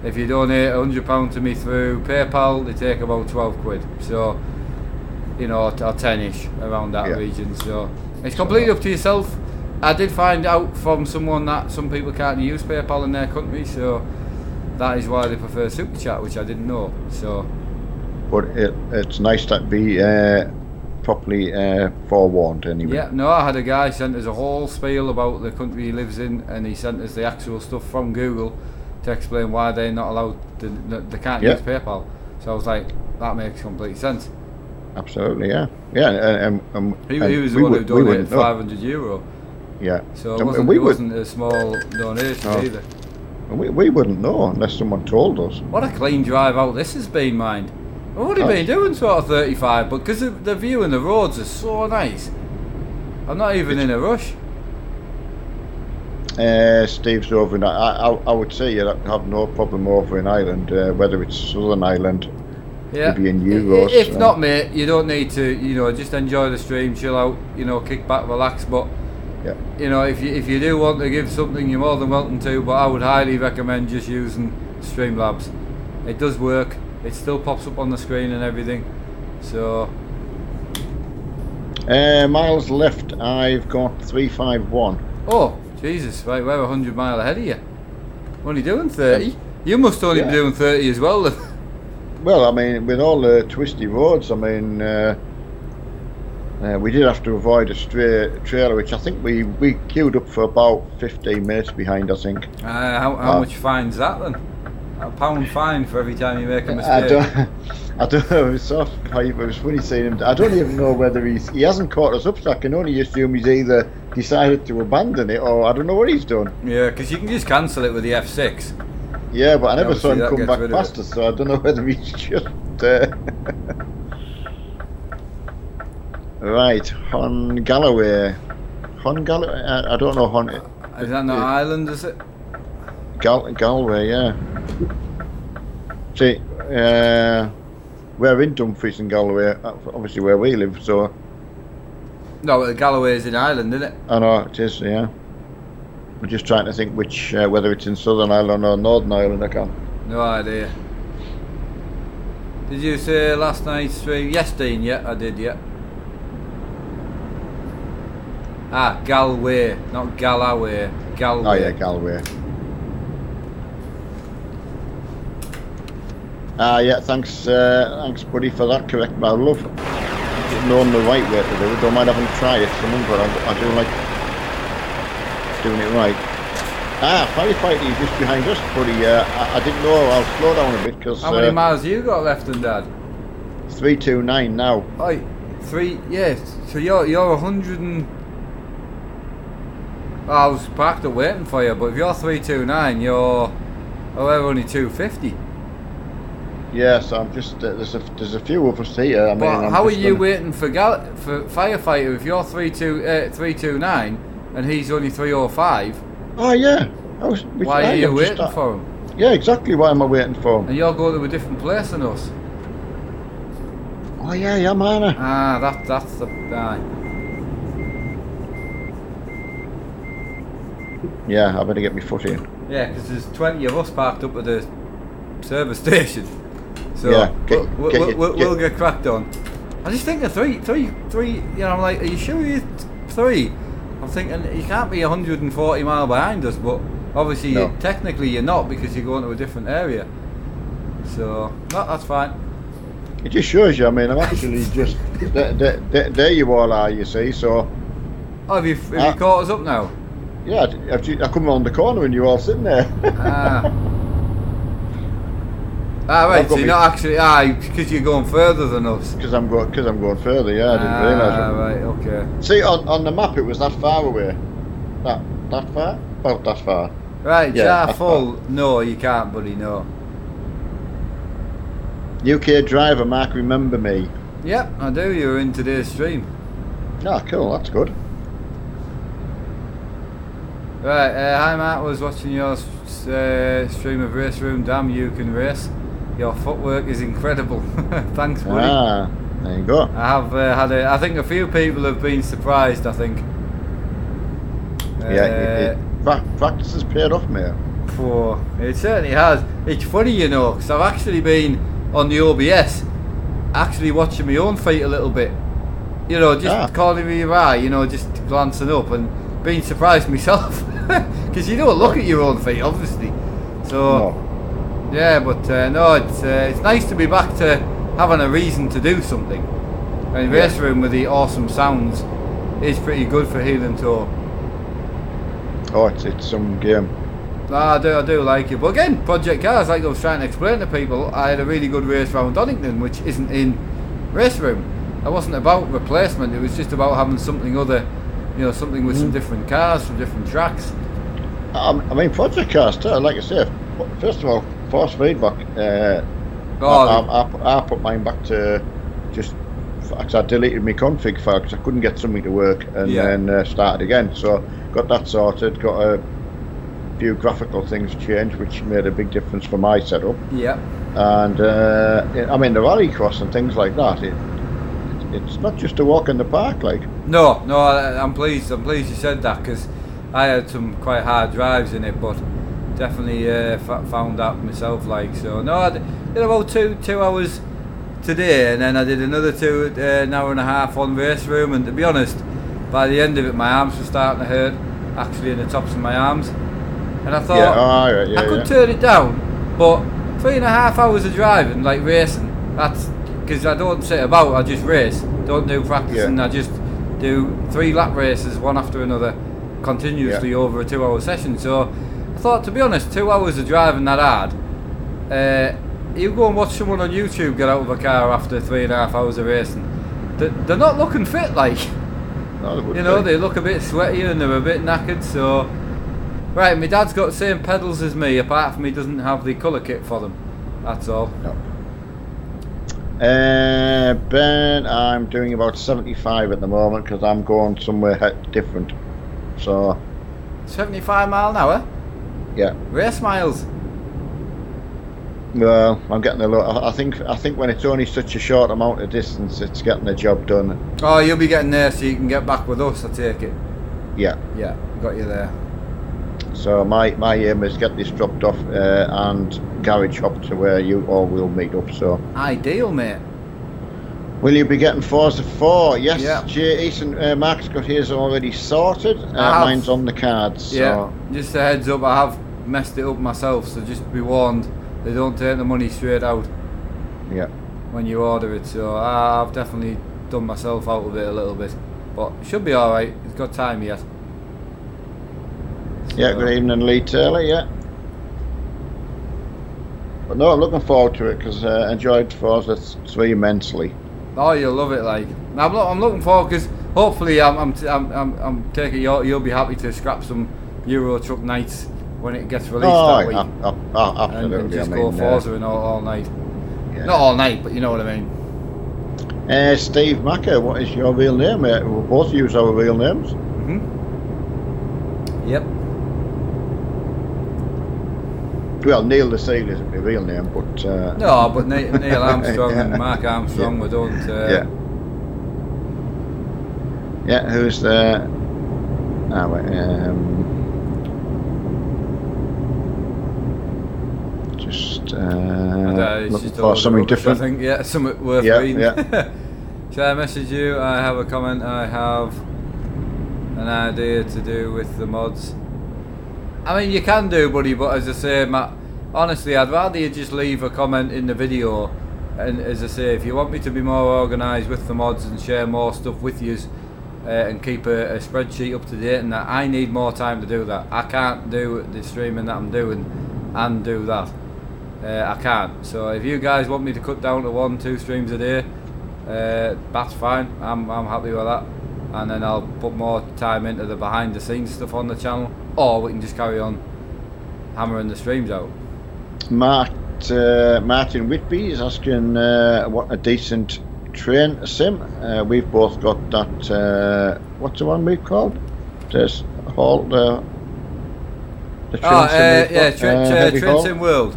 If you donate £100 to me through PayPal, they take about 12 quid. So, you know, or 10ish around that region. So it's completely up to yourself. I did find out from someone that some people can't use PayPal in their country, so that is why they prefer Super Chat, which I didn't know. So, but it's nice to be properly forewarned anyway. Yeah, no, I had a guy sent us a whole spiel about the country he lives in, and he sent us the actual stuff from Google to explain why they're not allowed to, they can't use PayPal. So I was like, that makes complete sense. Absolutely, yeah. And he was the one who donated €500. Yeah. So it wasn't a small donation either. We wouldn't know unless someone told us. What a clean drive out this has been, mind. I've only been doing sort of 35, but because the view and the roads are so nice, I'm not even in a rush. Steve's over in. I would say you'd have no problem over in Ireland, whether it's Southern Ireland, maybe in Euros. If not, mate, you don't need to. You know, just enjoy the stream, chill out. You know, kick back, relax. But you know, if you do want to give something, you're more than welcome to. But I would highly recommend just using Streamlabs. It does work. It still pops up on the screen and everything. So. Miles left. I've got 351. Oh. Jesus, right, we're 100 miles ahead of you. Only doing 30? You must only be doing 30 as well then. Well, I mean, with all the twisty roads, I mean, we did have to avoid a trailer, which I think we queued up for about 15 minutes behind, I think. How much fine's that then? £1 fine for every time you make a mistake. I don't know, it was so funny, it was funny seeing him. I don't even know whether he hasn't caught us up, so I can only assume he's either decided to abandon it or I don't know what he's done. Yeah, because you can just cancel it with the F6. Yeah, but I never saw him come back past us, so I don't know whether he's just... Right, Hon Galloway. Hon Galloway? I don't know Hon... Is that not Ireland, is it? Galway, yeah. See, we're in Dumfries and Galway, obviously where we live, so... No, Galloway is in Ireland, isn't it? I know, it is, yeah. We're just trying to think which, whether it's in Southern Ireland or Northern Ireland, I can't. No idea. Did you say last night's stream? Yes, Dean, yeah, I did, yeah. Ah, Galway, not Galloway. Galway. Oh yeah, Galway. Yeah, thanks buddy for that, correct. I love knowing the right way to do it. Don't mind having to try it, but I do like doing it right. Firefighter, you're just behind us, buddy. I didn't know. I'll slow down a bit because. How many miles you got left, then, Dad? 329 now. Oh, yes. So you're 100 and. I was parked up waiting for you, but if you're 329, we're only 250. Yes, I'm just there's a few of us here. I mean, how are you waiting for firefighter if you're 329 and he's only 305? Oh yeah. Why are you waiting for him? Yeah, exactly. Why am I waiting for him? And you're going to a different place than us. Oh yeah, man. That's the guy. Yeah, I better get my foot in. Yeah, because there's 20 of us parked up at the service station. So yeah, we'll get cracked on. I just think of three. You know, I'm like, are you sure you're 3? I'm thinking you can't be 140 mile behind us, but obviously No. technically you're not because you're going to a different area. So no, that's fine. It just shows you. I mean, I'm actually just there. You all are. You see, so. Oh, have you caught us up now? Yeah, I come around the corner and you all sitting there. Right. So you're not actually because you're going further than us. Because I'm going further. Yeah, I didn't realise it. Right. Okay. See, on the map it was that far away. That far? Well, that far. Right, Yeah, jar full. No, you can't, buddy. No. UK driver Mark, remember me? Yep, I do. You were in today's stream. Ah, cool. That's good. Right, hi Matt, was watching your stream of Race Room. Damn, you can race. Your footwork is incredible. Thanks, buddy. Ah, there you go. I have I think a few people have been surprised, I think. Practice has paid off, mate. It certainly has. It's funny, you know, because I've actually been on the OBS, actually watching my own feet a little bit. You know, just calling me your eye, you know, just glancing up and being surprised myself. Because you don't look at your own feet, obviously. So, No. yeah, but no, it's nice to be back to having a reason to do something. And Race Room with the awesome sounds is pretty good for heel and toe. Oh, it's some game. I do like it. But again, Project Cars, like I was trying to explain to people, I had a really good race round Donington, which isn't in Race Room. It wasn't about replacement, it was just about having something other, you know, something with some different cars from different tracks. I mean, Project Cars too, like I say, first of all, force feedback. I put mine back to just, because I deleted my config file because I couldn't get something to work, and then started again. So got that sorted, got a few graphical things changed, which made a big difference for my setup. Yeah. And I mean, the rallycross and things like that, it's not just a walk in the park, like. No, I'm pleased you said that, because I had some quite hard drives in it, but definitely found that myself, like. So no, I did about two hours today, and then I did another an hour and a half on Race Room, and to be honest, by the end of it my arms were starting to hurt, actually in the tops of my arms, and I thought I could turn it down, but 3.5 hours of driving, like racing, that's because I don't sit about, I just race, don't do practicing, I just do 3 lap races one after another continuously over a 2 hour session. So I thought, to be honest, 2 hours of driving that hard, you go and watch someone on YouTube get out of a car after 3.5 hours of racing, they're not looking fit, like. You know, they look a bit sweaty and they're a bit knackered. So right, my dad's got the same pedals as me, apart from he doesn't have the colour kit for them, that's all. No. Ben, I'm doing about 75 at the moment because I'm going somewhere different. So 75 mile an hour? Yeah. Race miles? Well, I'm getting a lot. I think when it's only such a short amount of distance, it's getting the job done. Oh, you'll be getting there so you can get back with us, I take it. Yeah. Yeah, got you there. So my aim is get this dropped off and garage up to where you all will meet up. So ideal, mate. Will you be getting Forza 4? Yes, yeah. Jay Eason, Mark's got his already sorted. Mine's on the cards. So. Yeah, just a heads up, I have messed it up myself, so just be warned, they don't take the money straight out. Yeah. When you order it, so I've definitely done myself out of it a little bit, but it should be alright, it's got time yet. So. Yeah, good evening Lee Taylor, yeah. But no, I'm looking forward to it because I enjoyed Forza 3 immensely. Oh, you'll love it, like. I'm looking forward because hopefully I'm taking you'll be happy to scrap some Euro Truck nights when it gets released that week. Absolutely. And just go Forza and all night. Yeah. Not all night, but you know what I mean. Steve Macker, what is your real name? We both use our real names. Yep. Well, Neil the Seal isn't my real name, but... No, but Neil Armstrong and Mark Armstrong we don't... Yeah, who's the... Just looking for something different. I think, something worth reading. Shall I message you? I have a comment. I have an idea to do with the mods. I mean, you can do, buddy, but as I say, Matt, honestly, I'd rather you just leave a comment in the video. And as I say, if you want me to be more organised with the mods and share more stuff with you, and keep a spreadsheet up to date, and that, I need more time to do that. I can't do the streaming that I'm doing and do that. I can't. So if you guys want me to cut down to 1-2 streams a day, that's fine. I'm happy with that. And then I'll put more time into the behind the scenes stuff on the channel, or we can just carry on hammering the streams out. Martin Whitby is asking what a decent train sim. We've both got that. What's the one we've called? There's the train sim world.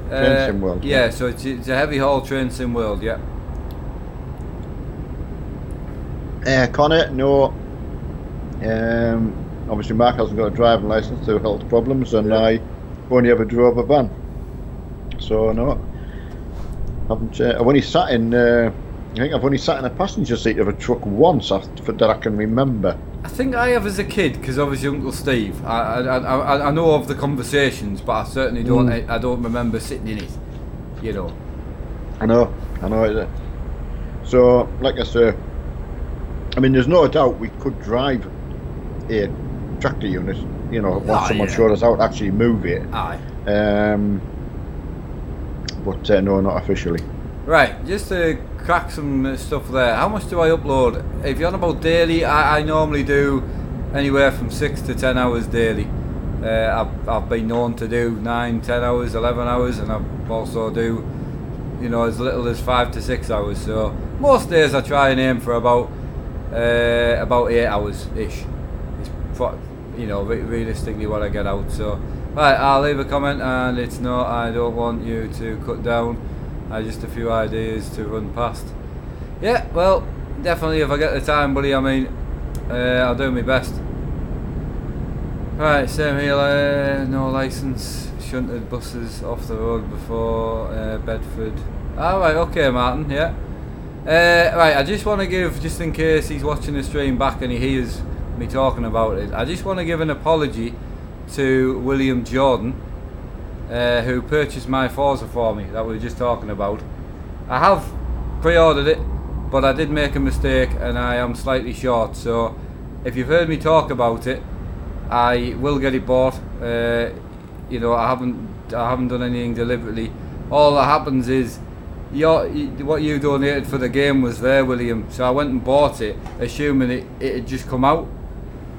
Train sim world. Yeah, so it's a heavy haul train sim world. Yeah. Connor, no. Obviously, Mark hasn't got a driving license through health problems, and I only ever drove a van. So no, haven't. I've only sat in. I think I've only sat in a passenger seat of a truck once that I can remember. I think I have as a kid, because obviously Uncle Steve. I know of the conversations, but I certainly don't. I don't remember sitting in it. You know. I know. So, like I say, I mean, there's no doubt we could drive a tractor unit. You know, once someone showed us how to actually move it. Aye. But no, not officially. Right, just to crack some stuff there. How much do I upload? If you're on about daily, I normally do anywhere from 6 to 10 hours daily. I've been known to do 9, 10 hours, 11 hours, and I've also do, you know, as little as 5 to 6 hours. So most days I try and aim for about 8 hours ish. It's, you know, realistically what I get out. So right, I'll leave a comment, and it's not, I don't want you to cut down. Just a few ideas to run past. Yeah, well, definitely if I get the time, buddy. I mean, I'll do my best. Right, same here. No license, shunted buses off the road before Bedford. Alright, okay, Martin, yeah. Right, I just want to give, just in case he's watching the stream back and he hears me talking about it, I just want to give an apology to William Jordan, who purchased my Forza for me that we were just talking about. I have pre-ordered it, but I did make a mistake and I am slightly short, so if you've heard me talk about it, I will get it bought. You know, I haven't done anything deliberately. All that happens is what you donated for the game was there, William, so I went and bought it assuming it had just come out,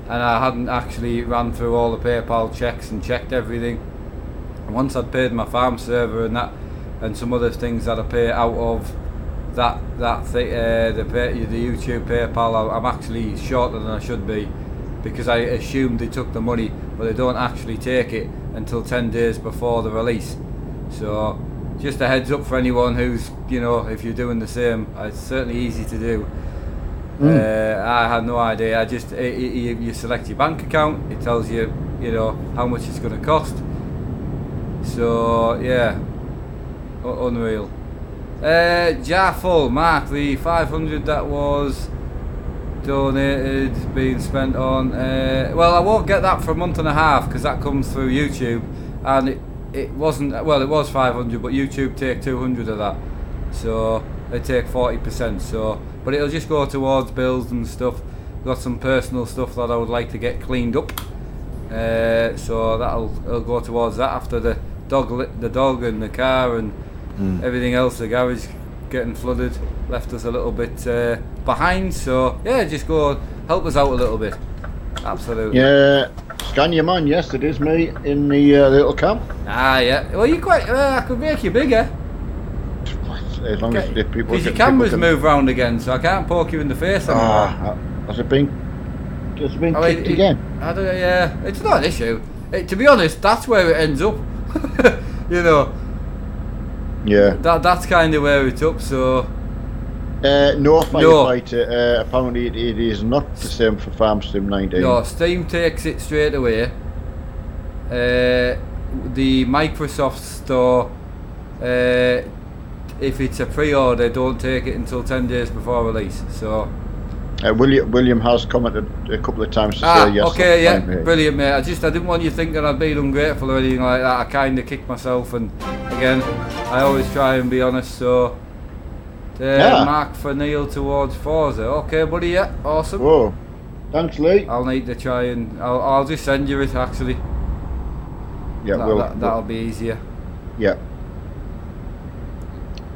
and I hadn't actually ran through all the PayPal checks and checked everything. And once I'd paid my farm server and that, and some other things that I pay out of the YouTube PayPal, I'm actually shorter than I should be, because I assumed they took the money, but they don't actually take it until 10 days before the release. So just a heads up for anyone who's, you know, if you're doing the same, it's certainly easy to do. I had no idea. I just you select your bank account, it tells you, you know, how much it's going to cost. So yeah, unreal. Jar full, Mark, the 500 that was donated being spent on. Well, I won't get that for a month and a half because that comes through YouTube, and it wasn't. Well, it was 500, but YouTube take 200 of that, so they take 40%. So, but it'll just go towards bills and stuff. Got some personal stuff that I would like to get cleaned up, so it'll go towards that after the dog and the car and everything else. The garage getting flooded left us a little bit behind, so yeah, just go help us out a little bit. Absolutely. Yeah, scan your man. Yes, it is me in the little camp. Ah, yeah. Well, you quite. I could make you bigger. As long as people. Because your cameras move round again, so I can't poke you in the face anymore. Has it been kicked again? I don't know. Yeah, it's not an issue. To be honest, that's where it ends up. You know. Yeah. That's kind of where it's up. So. No firefighter. Apparently, it is not the same for Farm Sim 19. No, Steam takes it straight away. The Microsoft Store if it's a pre-order, don't take it until 10 days before release. So. William has commented a couple of times to say yes. Okay, yeah, brilliant, mate. I didn't want you thinking I'd been ungrateful or anything like that. I kind of kicked myself, and again, I always try and be honest. So, mark for Neil towards Forza. Okay, buddy, yeah, awesome. Whoa, thanks, Lee. I'll need to try and I'll just send you it actually. Yeah, that'll be easier. Yeah.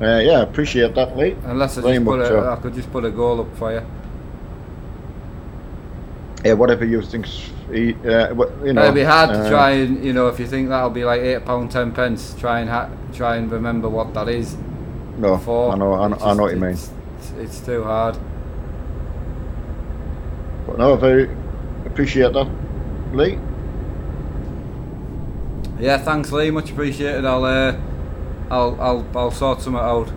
Yeah, appreciate that, Lee. Unless I could just put a goal up for you. Yeah, whatever you think, you know. It'll be hard to try and, you know, if you think that'll be like £8.10, try and remember what that is. No, I know what you mean. It's too hard. But no, I very appreciate that, Lee. Yeah, thanks, Lee. Much appreciated. I'll sort something out.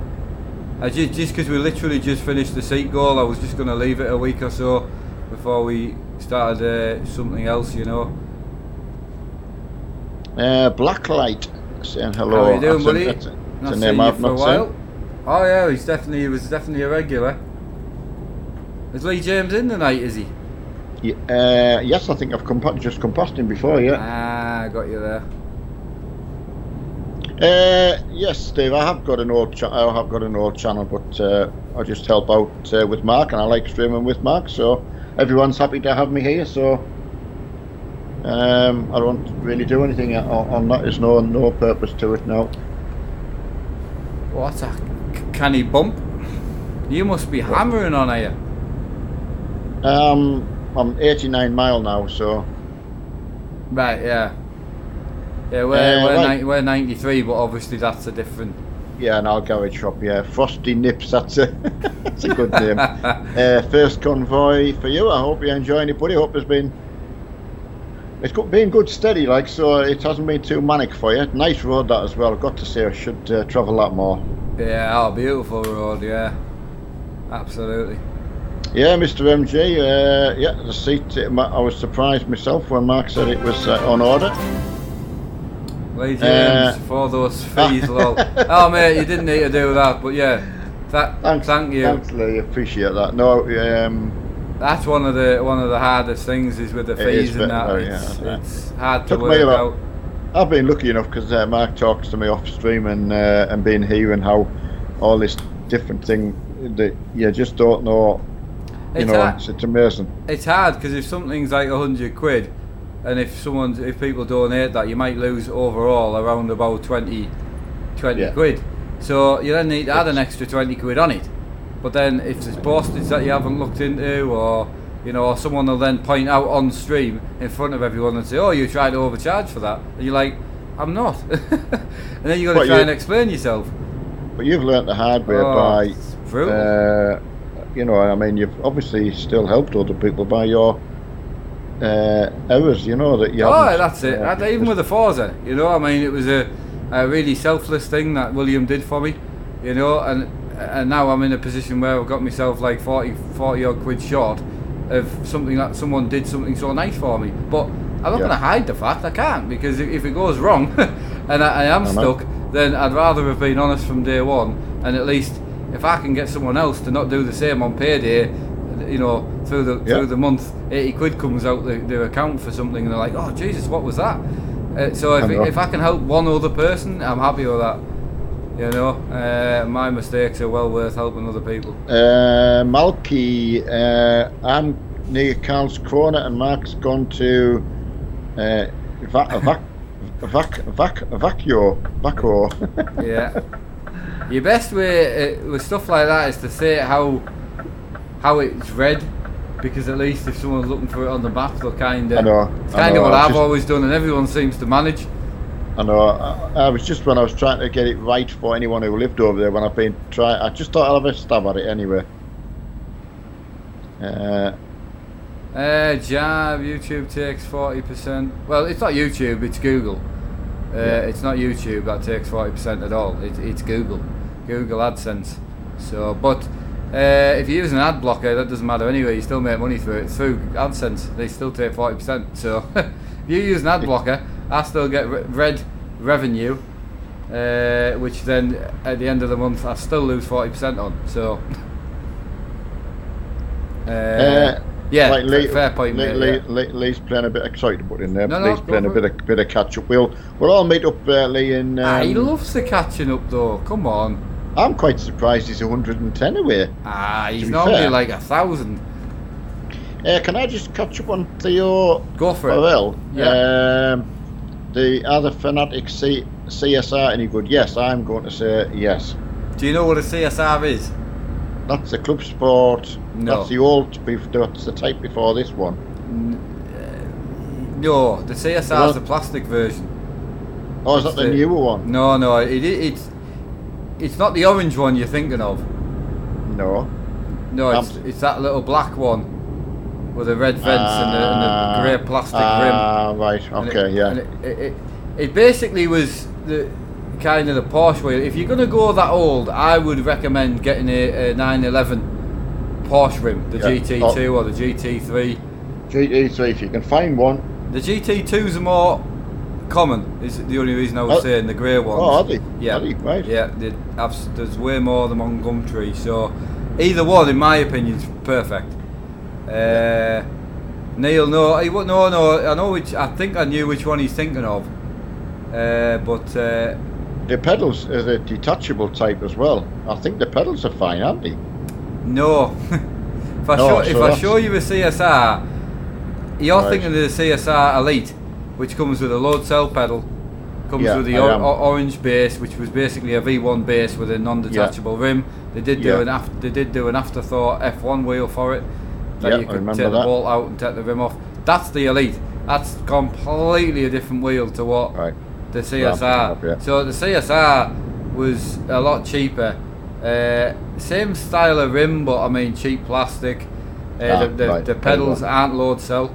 Just because we literally just finished the seat goal, I was just going to leave it a week or so before we started something else, you know. Blacklight saying hello. How are you doing, buddy? That's not a name I've not seen. Oh yeah, he was definitely a regular. Is Lee James in tonight, is he? Yeah, yes, I think I've just composted him before, yeah. Ah, got you there. Yes, Steve, I have got an old channel, but I just help out with Mark, and I like streaming with Mark, so everyone's happy to have me here, so I don't really do anything on that. There's no purpose to it now. What a canny bump. You must be hammering on, are you? I'm 89 mile now, so. Right, yeah. Yeah, we're 93, but obviously that's a different. Yeah, an old garage shop. Yeah, Frosty Nips. That's a that's a good name. First convoy for you. I hope you're enjoying it, buddy. Hope it's been good steady, like, so it hasn't been too manic for you. Nice road that as well. Got to say, I should travel that more. Yeah, beautiful road. Yeah, absolutely. Yeah, Mr. MG. Yeah, the seat. I was surprised myself when Mark said it was on order. Lee James for those fees, lol. Oh mate, you didn't need to do that, but yeah, thank you. Thanks, Lee. Appreciate that. No, that's one of the hardest things is with the fees and that. It's hard to work out. I've been lucky enough because Mark talks to me off stream and been hearing how all this different thing that you just don't know. It's amazing. It's hard because if something's like £100. And if people donate that, you might lose overall around about 20 quid. So you then need to add an extra 20 quid on it. But then if there's postage that you haven't looked into, or or someone will then point out on stream in front of everyone and say, "Oh, you tried to overcharge for that," and you're like, "I'm not." And then you got to try and explain yourself. But you've learnt the hard way by, it's brutal. I mean, you've obviously still helped other people by your. Hours, that you haven't. That's it. Even with the Forza, I mean, it was a really selfless thing that William did for me, and now I'm in a position where I've got myself like 40 odd quid short of something that someone did something so nice for me. But I'm not going to hide the fact. I can't, because if it goes wrong and I am stuck, then I'd rather have been honest from day one, and at least if I can get someone else to not do the same on payday, through the month, 80 quid comes out their account for something, and they're like, "Oh Jesus, what was that?" So if I can help one other person, I'm happy with that. My mistakes are well worth helping other people. Malky, I'm near Carl's Corner, and Mark's gone to Vaco. Yeah. Your best way with stuff like that is to say how it's read, because at least if someone's looking for it on the map, they'll kind of. It's kind of what I've always done, and everyone seems to manage. I know. I was just when I was trying to get it right for anyone who lived over there. When I've been trying, I just thought I'd have a stab at it anyway. Jab, YouTube takes 40%. Well, it's not YouTube, it's Google. It's not YouTube that takes 40% at all. It's Google AdSense. So, but if you're using an ad blocker, that doesn't matter anyway. You still make money through it. It's through AdSense. They still take 40%. So, if you use an ad blocker, I still get red revenue, which then at the end of the month I still lose 40% on. So yeah, like fair point. Lee's playing a bit excited, but in there, No, Lee's playing a bit of catch up. We'll all meet up, Lee. In he loves the catching up though. Come on. I'm quite surprised he's 110 away. He's normally like 1,000. Can I just catch up on Theo? Go for it. Well, yeah. The other Fanatic CSR any good? Yes, I'm going to say yes. Do you know what a CSR is? That's the club sport. No. That's the old. That's the type before this one. No, the CSR is the plastic version. Oh, is that the newer one? No, it's not the orange one you're thinking of. No. No, it's that little black one with a red fence and the grey plastic rim. Right. Okay. It basically was the kind of the Porsche wheel. If you're gonna go that old, I would recommend getting a 911 Porsche rim, the GT2 or the GT3. GT3, if you can find one. The GT2s are more common. Is the only reason I was saying the grey ones. Oh, are they? Yeah. Are they? Right. Yeah. There's way more of them on Gumtree. So either one, in my opinion, is perfect. Neil, no. I know which. I think I knew which one he's thinking of. But the pedals are the detachable type as well. I think the pedals are fine, aren't they? No. If I show you a CSR, you're thinking of the CSR Elite, which comes with a load cell pedal, comes with the orange base, which was basically a V1 base with a non-detachable rim. They did do an afterthought F1 wheel for it that you could take the bolt out and take the rim off. That's the Elite. That's completely a different wheel to what the CSR. So the CSR was a lot cheaper. Same style of rim, but I mean cheap plastic. The pedals aren't load cell.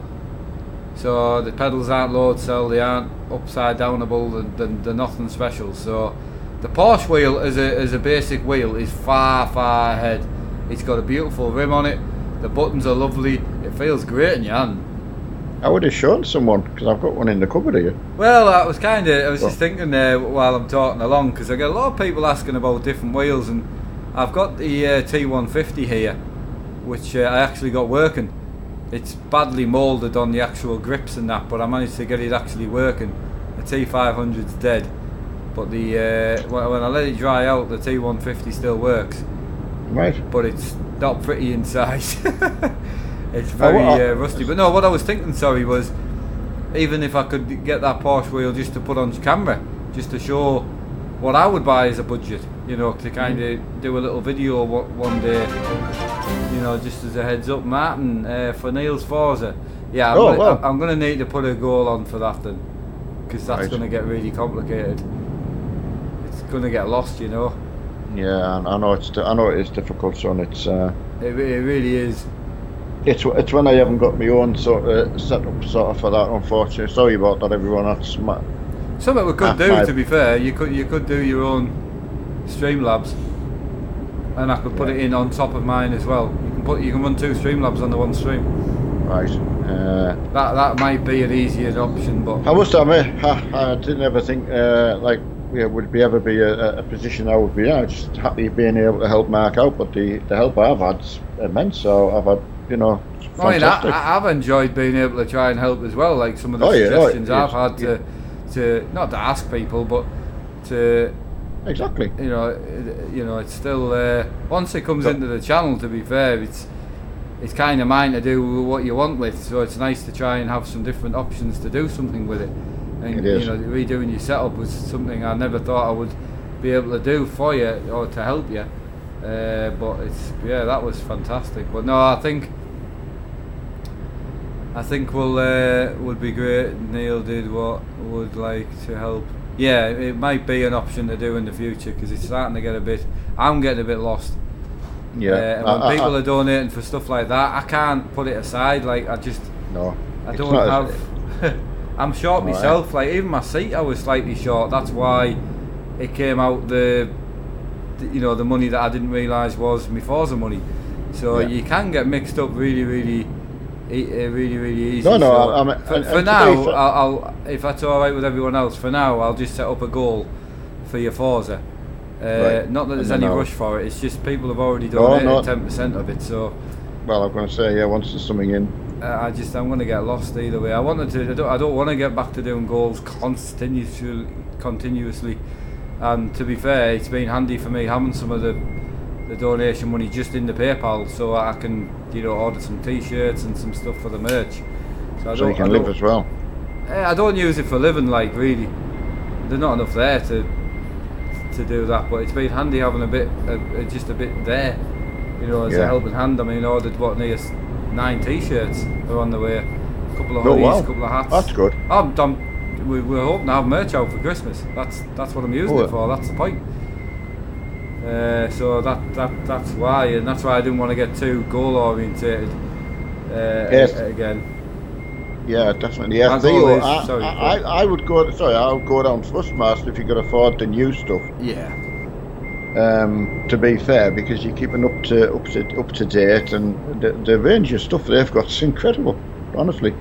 So the pedals aren't load cell, they aren't upside downable, they're nothing special. So the Porsche wheel as a basic wheel is far ahead. It's got a beautiful rim on it, the buttons are lovely, it feels great in your hand. I would have shown someone, because I've got one in the cupboard here. Well, I was just thinking there while I'm talking along, because I get a lot of people asking about different wheels, and I've got the T150 here, which I actually got working. It's badly moulded on the actual grips and that, but I managed to get it actually working. The T500's dead, but when I let it dry out, the T150 still works. Right. But it's not pretty inside. It's very rusty. But no, what I was thinking, was even if I could get that Porsche wheel just to put on camera, just to show what I would buy as a budget, to kind of do a little video one day, just as a heads up, Martin, for Neil's Forza. Yeah, I'm going to need to put a goal on for that then, because that's going to get really complicated. It's going to get lost, Yeah, I know it is difficult, son. It really is. It's when I haven't got my own sort of setup for that, unfortunately. Sorry about that, everyone. That's something we could do, to be fair. You could do your own Streamlabs, and I could put it in on top of mine as well. You can run two Streamlabs on the one stream. Right. That might be an easier option, but I must admit, I didn't ever think would ever be a position I would be. I'm just happy being able to help Mark out, but the help I've had's immense. So I've had, fantastic. I mean, I've enjoyed being able to try and help as well. Like some of the suggestions I've had to not to ask people, but to exactly. It's still once it comes into the channel. To be fair, it's kind of mine to do what you want with. So it's nice to try and have some different options to do something with it. And redoing your setup was something I never thought I would be able to do for you or to help you. But that was fantastic. But no, I think would be great. Neil did what would like to help. Yeah, it might be an option to do in the future, because it's starting to get I'm getting a bit lost. Yeah. And when people are donating for stuff like that, I can't put it aside. Like I don't have. I'm short myself. Like even my seat, I was slightly short. That's why it came out the money that I didn't realise was my Forza money. So you can get mixed up really easy. No, for now, I'll if that's all right with everyone else. For now, I'll just set up a goal for your Forza. Right. Not that there's any rush for it. It's just people have already No, donated 10% of it. So. Well, I'm going to say, yeah, once there's something in. I'm going to get lost either way. I don't want to get back to doing goals continuously. And to be fair, it's been handy for me having some of the donation money just in the PayPal, so I can order some T-shirts and some stuff for the merch. So you can live as well. I don't use it for living, like, really. There's not enough there to do that, but it's been handy having just a bit there. As a helping hand. I mean, ordered near 9 T-shirts are on the way. A couple of hoodies, a couple of hats. That's good. We're hoping to have merch out for Christmas. That's what I'm using it for. That's the point. So that's why, and that's why I didn't want to get too goal orientated again. Yeah, definitely. Yeah, I would go. Sorry, I would go down Trustmaster if you could afford the new stuff. Yeah. To be fair, because you're keeping up to date, and the range of stuff they've got is incredible, honestly.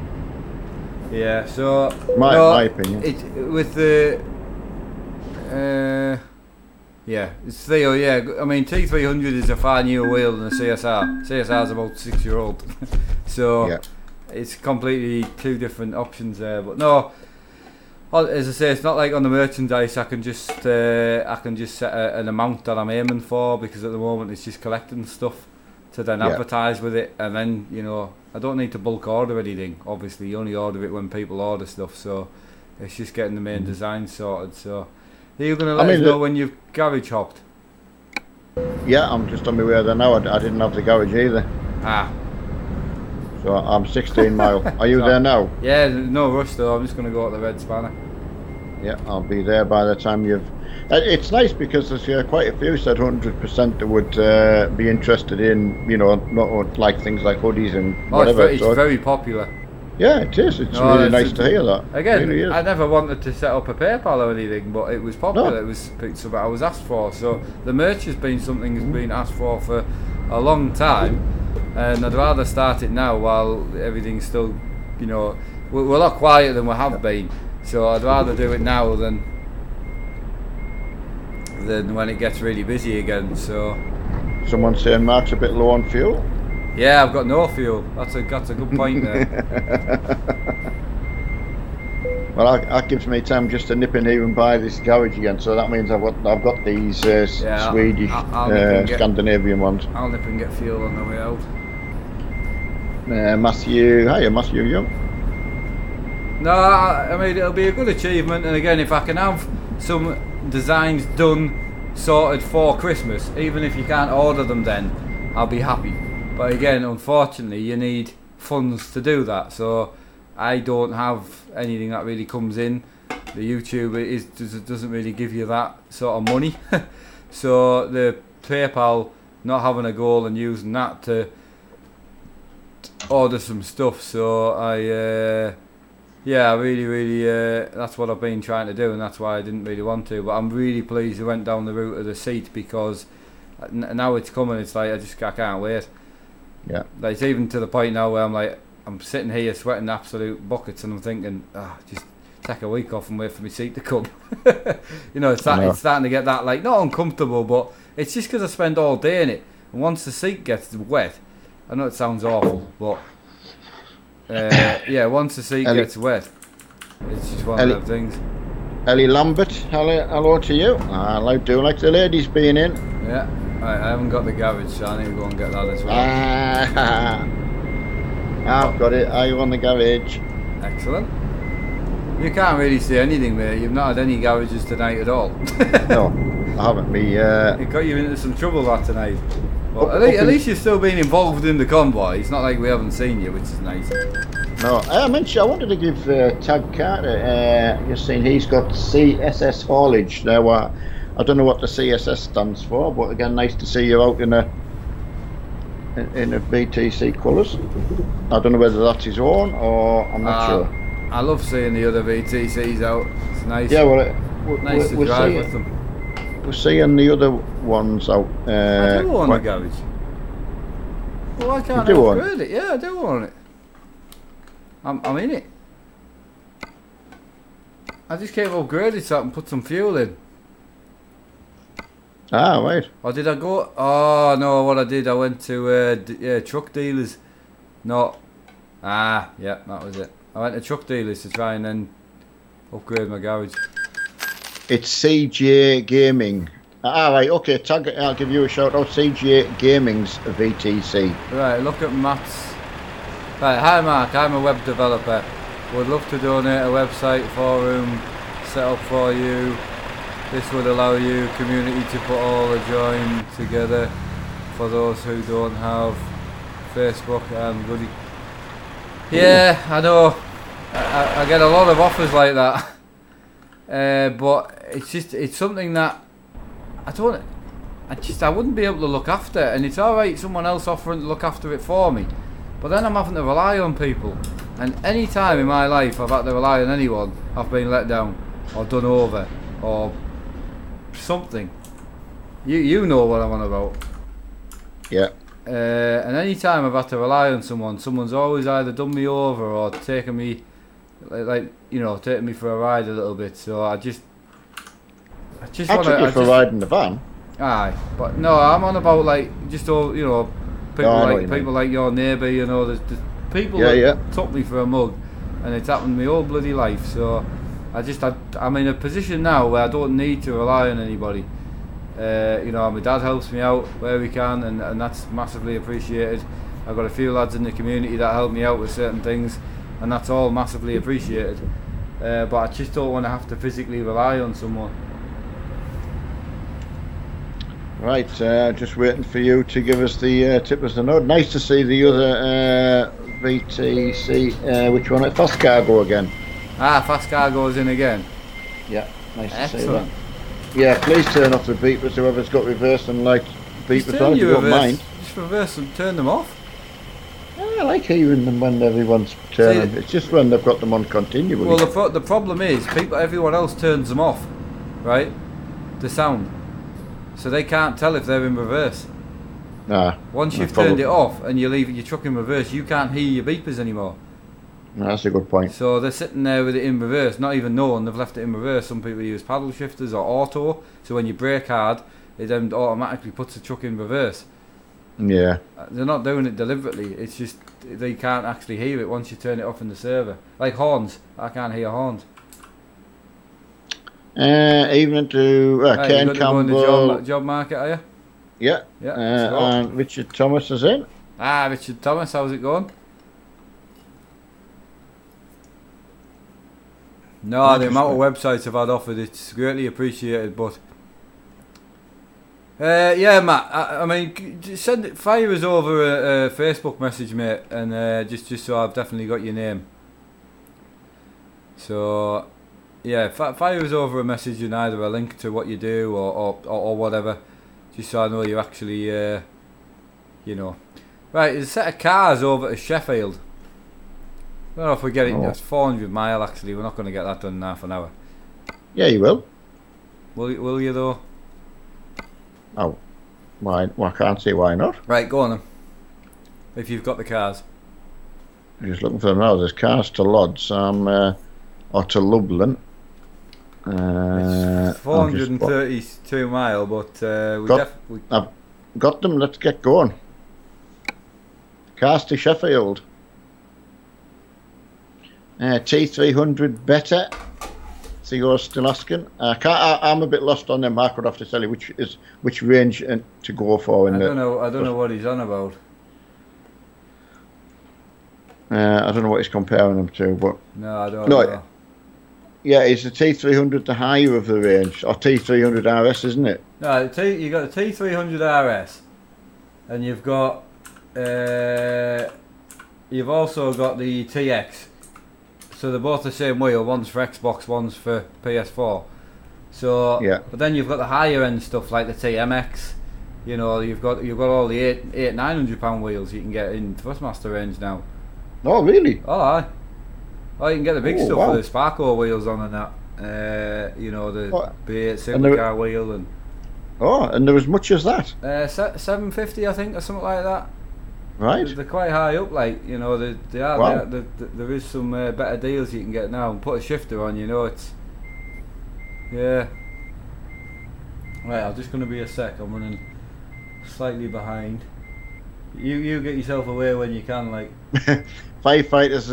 Yeah. So my opinion. With the it's Theo. Yeah, I mean T300 is a far newer wheel than the CSR. CSR is about 6-year-old, so it's completely two different options there. But no. As I say, it's not like on the merchandise I can just set an amount that I'm aiming for, because at the moment it's just collecting stuff to then advertise with it, and then I don't need to bulk order anything. Obviously, you only order it when people order stuff, so it's just getting the main design sorted. So, are you going to let us know when you've garage hopped? Yeah, I'm just on my way there now. I didn't have the garage either. So I'm 16 mile. Are you there now? Yeah, no rush though. I'm just going to go at the red spanner. Yeah, I'll be there by the time you've. It's nice because there's quite a few said 100% that would be interested in, not like things like hoodies and whatever. It's very popular. Yeah, it is. It's really nice to hear that. Again, really I never wanted to set up a PayPal or anything, but it was popular. No. It was something I was asked for. So the merch has been something that's been asked for a long time. And I'd rather start it now while everything's still, we're a lot quieter than we have been. So I'd rather do it now than when it gets really busy again. So. Someone's saying Mark's a bit low on fuel. Yeah, I've got no fuel. That's a good point there. Well, that gives me time just to nip in here and buy this garage again. So that means I've got these Swedish, Scandinavian ones. I'll nip and get fuel on the way out. Matthew, hiya, Matthew Young. No, I mean it'll be a good achievement, and again, if I can have some designs done, sorted for Christmas, even if you can't order them, then I'll be happy. But again, unfortunately, you need funds to do that. So I don't have anything that really comes in. The YouTube doesn't really give you that sort of money. So the PayPal, not having a goal and using that to order some stuff. So I really that's what I've been trying to do, and that's why I didn't really want to. But I'm really pleased I went down the route of the seat, because now it's coming. It's like I can't wait. Yeah. Like, it's even to the point now where I'm sitting here sweating absolute buckets, and I'm thinking, just take a week off and wait for my seat to come. It's starting to get that, like, not uncomfortable, but it's just because I spend all day in it, and once the seat gets wet, I know it sounds awful, but once the seat gets wet, it's just one of those things. Ellie Lambert, hello to you. I do like the ladies being in. Yeah. I haven't got the garage, so I need to go and get that as well. I've got it. Are you on the garage? Excellent. You can't really see anything, mate. You've not had any garages tonight at all. No, I haven't. It got you into some trouble that tonight. But at least you've still been involved in the convoy. It's not like we haven't seen you, which is nice. No, I wanted to give Tag Carter. You've seen he's got CSS haulage. Now, I don't know what the CSS stands for, but again, nice to see you out in a BTC colours. I don't know whether that's his own or I'm not sure. I love seeing the other VTCs out. It's nice. Yeah, well, nice to drive with them. We're seeing the other ones out. I do own a garage. Well, why can't I upgrade it? Yeah, I do own it. I'm in it. I just can't upgrade it so I can put some fuel in. Ah, right. Or did I go? Oh no, what I did, I went to truck dealers. No. Ah, yeah, that was it. I went to truck dealers to try and then upgrade my garage. It's CJ Gaming. Ah, right, okay, tag it. I'll give you a shout out. CJ Gaming's VTC. Right, look at Matt's. Right, hi Mark, I'm a web developer. Would love to donate a website forum set up for you. This would allow you community to put all the join together for those who don't have Facebook and bloody. Yeah, I know. I get a lot of offers like that. But it's something that I wouldn't be able to look after, and it's alright someone else offering to look after it for me, but then I'm having to rely on people, and any time in my life I've had to rely on anyone, I've been let down or done over or something. You know what I'm on about. Yeah. And any time I've had to rely on someone's always either done me over or taken me, taking me for a ride a little bit. So I just I took you for a ride in the van. Aye, but no, I'm on about people people like your neighbour. There's people that took me for a mug, and it's happened my whole bloody life. So I'm in a position now where I don't need to rely on anybody. My dad helps me out where he can, and that's massively appreciated. I've got a few lads in the community that help me out with certain things, and that's all massively appreciated. But I just don't want to have to physically rely on someone. Right, just waiting for you to give us the tip us the note. Nice to see the other VTC. Which one? Fast Cargo again. Ah, Fast Cargo's in again. Yeah, nice Excellent. to see that. Yeah, please turn off the beepers. Whoever's got reverse and light beepers on, if you don't mind. Just reverse them, turn them off. I like hearing them when everyone's turning. It's just when they've got them on continually. Well, the problem is everyone else turns them off, right? The sound. So they can't tell if they're in reverse. Nah. Once you've turned it off and you leave your truck in reverse, you can't hear your beepers anymore. No, that's a good point. So they're sitting there with it in reverse, not even knowing they've left it in reverse. Some people use paddle shifters or auto, so when you brake hard, it then automatically puts the truck in reverse. Yeah. They're not doing it deliberately, it's just they can't actually hear it once you turn it off in the server. Like horns, I can't hear horns. Evening to Ken Campbell. The job market, are you? Yeah. And Richard Thomas is in. Ah, Richard Thomas, how's it going? No, the amount of websites I've had offered, it's greatly appreciated, but yeah, Matt, I mean, fire us over a Facebook message, mate, and just so I've definitely got your name. So yeah, fire us over a message and either a link to what you do or whatever, just so I know you're actually, Right, there's a set of cars over to Sheffield. I don't know if we get it. That's 400 mile actually. We're not going to get that done in half an hour. Yeah, you will. Will you though? Oh, why? Well, I can't see why not. Right, go on then. If you've got the cars. I'm just looking for them now. There's cars to Lodz, or to Lublin. It's 432 mile, but I've got them. Let's get going. Cars to Sheffield. T300 better. So you're still asking? I'm a bit lost on them. I could have to tell you which range to go for. I don't know what he's on about. I don't know what he's comparing them to, but no, I don't know. Yeah, it's the T300 the higher of the range, or T300 RS, isn't it? No, you got the T300 RS, and you've got you've also got the TX. So they're both the same wheel. One's for Xbox, one's for PS4. So yeah. But then you've got the higher end stuff like the TMX. You've got all the 900 pound wheels you can get in Thrustmaster range now. Oh really? Oh aye. Oh, you can get the big stuff wow. with the Sparko wheels on and that. The B8 supercar wheel and. Oh, and there was much as that. 750, I think, or something like that. Right. They're quite high up, they are. Wow. There is some better deals you can get now, and put a shifter on. It's. Yeah. Right, I'm just going to be a sec. I'm running slightly behind. You get yourself away when you can, like. Firefighters,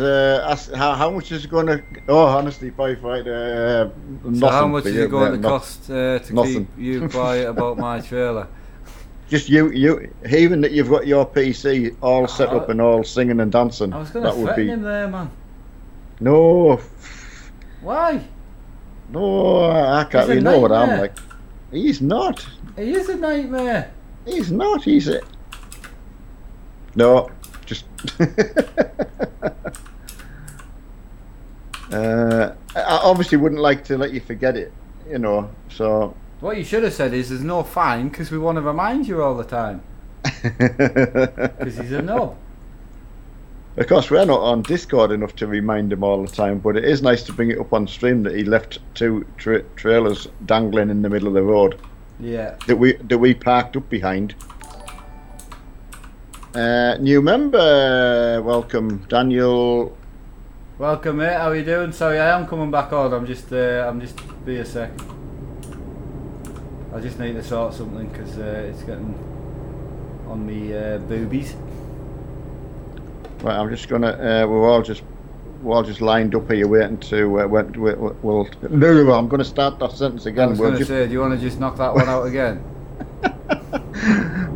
how much is it going to... Oh, honestly, firefighter, nothing. So how much is it going to no, cost to keep you quiet about my trailer? Just you, even that you've got your PC all set up and all singing and dancing. I was going to threaten him there, man. No. Why? No, I can't really know what I'm like. He's not. He is a nightmare. He's not, he's it. No, just... I obviously wouldn't like to let you forget it, you know, so... What you should have said is there's no fine because we want to remind you all the time. Because he's a knob. Of course, we're not on Discord enough to remind him all the time, but it is nice to bring it up on stream that he left two trailers dangling in the middle of the road. Yeah. That we parked up behind. New member, welcome, Daniel. Welcome, mate. How are you doing? Sorry, I am coming back on. I'm just be a sec. I just need to sort something because it's getting on me boobies. Right, I'm just gonna. We're all just lined up here waiting to. We'll. No, I'm gonna start that sentence again. I was gonna say, do you want to just knock that one out again?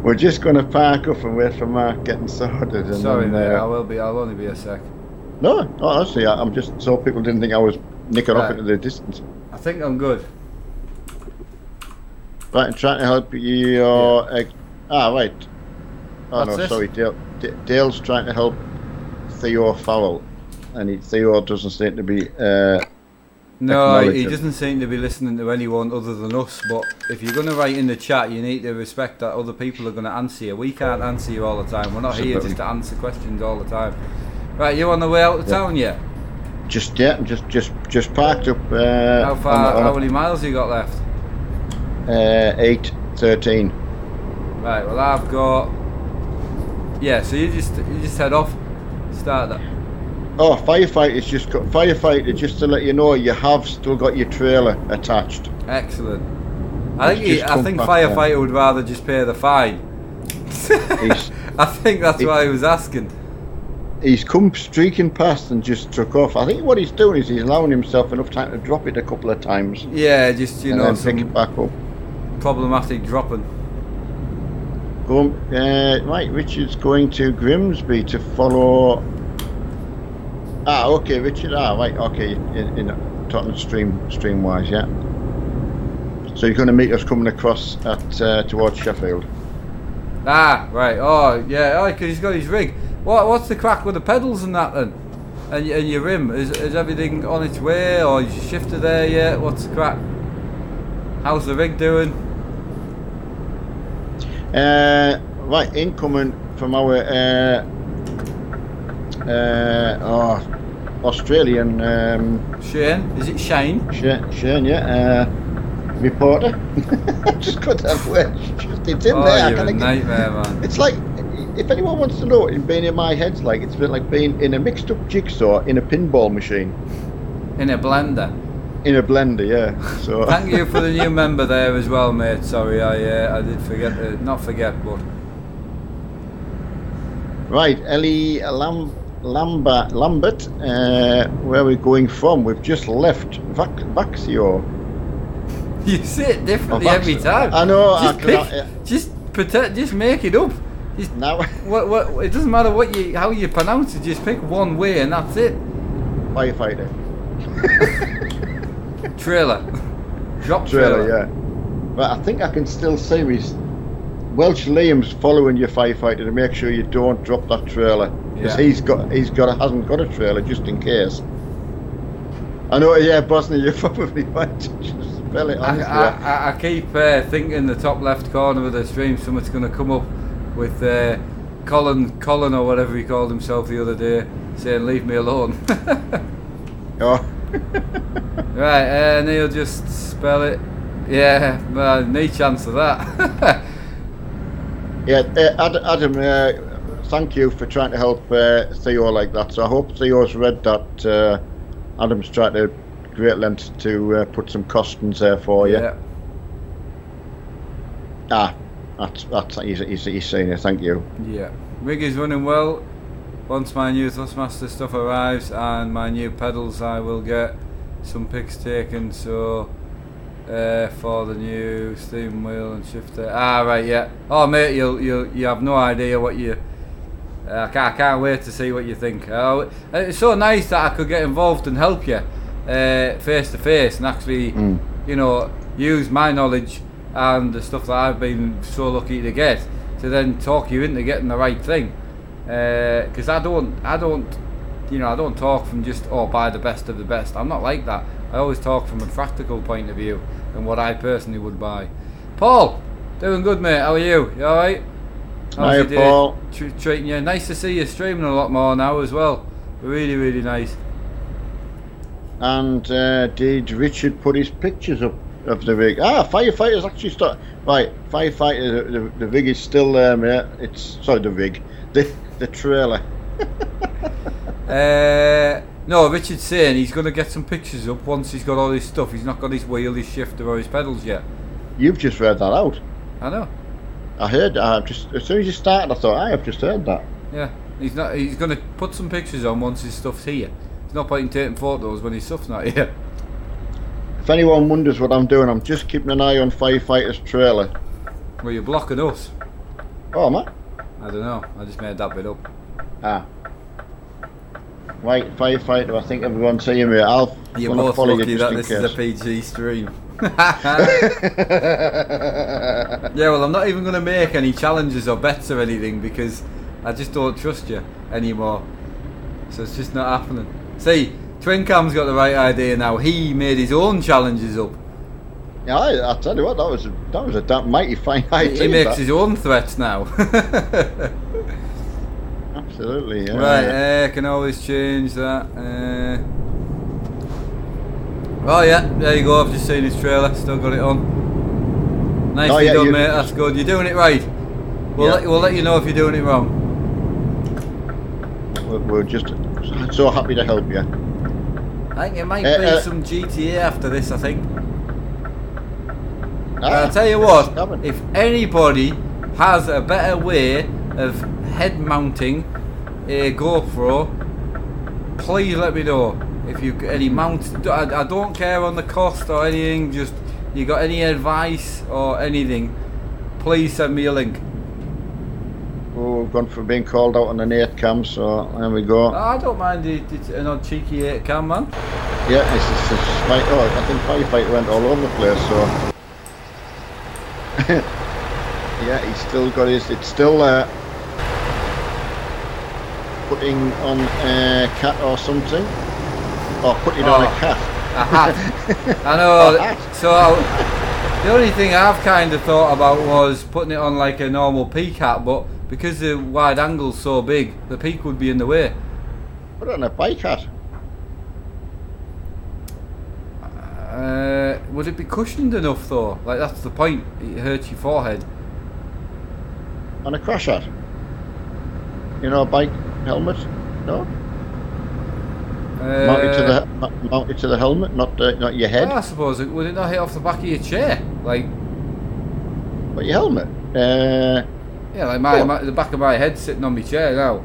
We're just gonna park up and wait for Mark getting sorted. And sorry, then, mate. I'll only be a sec. No, honestly, I'm just so people didn't think I was nicking off into the distance. I think I'm good. Right, I'm trying to help you. Right. Oh What's no, this? sorry, Dale's trying to help Theo Farrell, and Theo doesn't seem to be. No, he doesn't seem to be listening to anyone other than us. But if you're going to write in the chat, you need to respect that other people are going to answer you. We can't answer you all the time. We're not here just to answer questions all the time. Right, you on the way out of town yet? Just parked up. How far? How many miles you got left? 8:13. Right. Well, I've got. Yeah. So you just head off. Start that. Oh, firefighter! Just to let you know, you have still got your trailer attached. Excellent. I think firefighter would rather just pay the fine. I think that's why he was asking. He's come streaking past and just took off. I think what he's doing is he's allowing himself enough time to drop it a couple of times. Yeah, just and then pick it back up. Problematic dropping. Right, Richard's going to Grimsby to follow. Okay, Richard. Right, okay. In talking stream wise, yeah. So you're going to meet us coming across at towards Sheffield. Right. Oh, yeah. Oh, because he's got his rig. What's the crack with the pedals and that then? And your rim? Is everything on its way, or is your shifter there yet? What's the crack? How's the rig doing? Right, incoming from our Australian Shane? Is it Shane? Shane, yeah. Reporter. Just got that word. It's in there. You're a nightmare, man. It's like, if anyone wants to know what being in my head's like, it's a bit like being in a mixed up jigsaw in a pinball machine. In a blender. In a blender, yeah. So thank you for the new member there as well, mate. Sorry, I did forget, not forget, but right, Ellie Lambert. Where are we going from? We've just left Vaxio. You say it differently every time. I know. Just make it up. Now, what? It doesn't matter how you pronounce it. Just pick one way and that's it. Firefighter. Trailer. Drop trailer. Yeah. But I think I can still say Welsh Liam's following your firefighter to make sure you don't drop that trailer because hasn't got a trailer just in case. I know. Yeah, Bosnia, you probably might just spell it. I keep thinking the top left corner of the stream, someone's going to come up with Colin or whatever he called himself the other day, saying "Leave me alone." Oh. Right, and he'll just spell it. Yeah, no chance of that. Yeah, Adam, thank you for trying to help Theo like that. So I hope Theo's read that. Adam's tried to great lengths to put some costings there for you. Yeah. Ah, he's saying it. Thank you. Yeah, rig is running well. Once my new Thrustmaster stuff arrives and my new pedals, I will get some pics taken. So for the new steering wheel and shifter. Ah, right, yeah. Oh, mate, you have no idea what you. I can't wait to see what you think. Oh, it's so nice that I could get involved and help you face to face and actually, you know, use my knowledge and the stuff that I've been so lucky to get to then talk you into getting the right thing. Because I don't, you know, I don't talk from just buy the best of the best. I'm not like that. I always talk from a practical point of view and what I personally would buy. Paul, doing good, mate. How are you? You all right? Hi, Paul. Treating you. Nice to see you streaming a lot more now as well. Really, really nice. And did Richard put his pictures up of the rig? Ah, firefighters actually start. Right, firefighter. The rig is still there, mate. It's sorry, the rig, the trailer. No, Richard's saying he's going to get some pictures up once he's got all his stuff. He's not got his wheel, his shifter, or his pedals yet. You've just read that out. I know. I heard. Just as soon as you started, I thought I have just heard that. Yeah, he's not. He's going to put some pictures on once his stuff's here. There's no point in taking photos when his stuff's not here. If anyone wonders what I'm doing, I'm just keeping an eye on Firefighter's trailer. Well, you're blocking us. Oh, man. I don't know. I just made that bit up. Ah. Right, Firefighter. I think everyone's seeing me. You're both lucky that this is a PG stream. Yeah, well, I'm not even going to make any challenges or bets or anything because I just don't trust you anymore. So it's just not happening. See, Twin Cam's got the right idea now. He made his own challenges up. Yeah, I tell you what, that was a damn mighty fine idea. He makes his own threats now. Absolutely, yeah. Right, can always change that. Oh yeah, there you go. I've just seen his trailer. Still got it on. Nicely done, mate. That's good. You're doing it right. We'll let you know if you're doing it wrong. We're just so happy to help you. I think it might be some GTA after this, I think. I'll tell you what, if anybody has a better way of head mounting a GoPro, please let me know. If you any mounts, I don't care on the cost or anything, just you got any advice or anything, please send me a link. Oh, we've gone for being called out on an 8 cam, so there we go. I don't mind an odd cheeky 8 cam, man. Yeah, I think Firefighter went all over the place, so. Yeah, he's still got his, it's still putting on a cat or something. Or putting on a cat. A hat. I know. So the only thing I've kind of thought about was putting it on like a normal peak hat, but because the wide angle's so big, the peak would be in the way. Put it on a bike hat. Would it be cushioned enough though? Like that's the point. It hurts your forehead. On a crash hat. You know, a bike helmet. No. Mounted to the helmet, not your head. I suppose would it not hit off the back of your chair, like? But your helmet. Yeah, like the back of my head sitting on my chair now.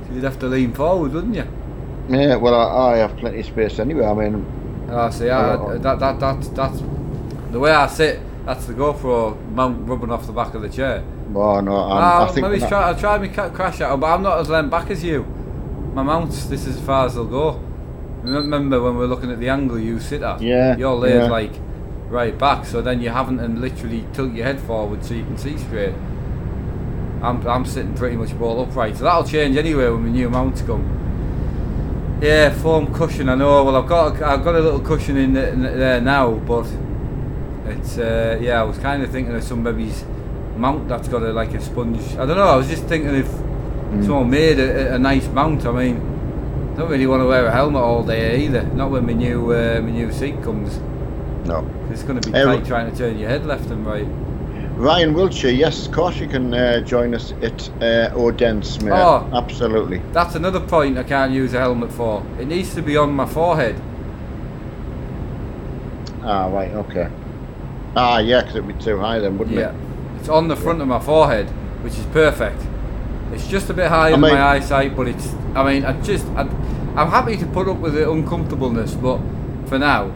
So you'd have to lean forward, wouldn't you? Yeah, well, I have plenty of space anyway. I mean. See, that's the way I sit. That's the GoPro mount rubbing off the back of the chair. Oh no, I think maybe I'll try my crash out, but I'm not as lent back as you. My mounts, this is as far as they'll go. Remember when we were looking at the angle you sit at? Yeah. You're laid like right back, so then you haven't and literally tilt your head forward so you can see straight. I'm sitting pretty much bolt upright, so that'll change anyway when the new mounts come. Yeah, foam cushion. I know. Well, I've got a little cushion in there now, but it's yeah. I was kind of thinking of somebody's mount that's got like a sponge. I don't know. I was just thinking if someone made a nice mount. I mean, I don't really want to wear a helmet all day either. Not when my new seat comes. No. It's going to be tight trying to turn your head left and right. Ryan Wiltshire, yes, of course you can join us at Odense, mate. Oh, absolutely. That's another point I can't use a helmet for. It needs to be on my forehead. Ah, right, okay. Ah, yeah, because it'd be too high then, wouldn't it? It's on the front of my forehead, which is perfect. It's just a bit higher than my eyesight, but it's. I mean, I'm happy to put up with the uncomfortableness, but for now,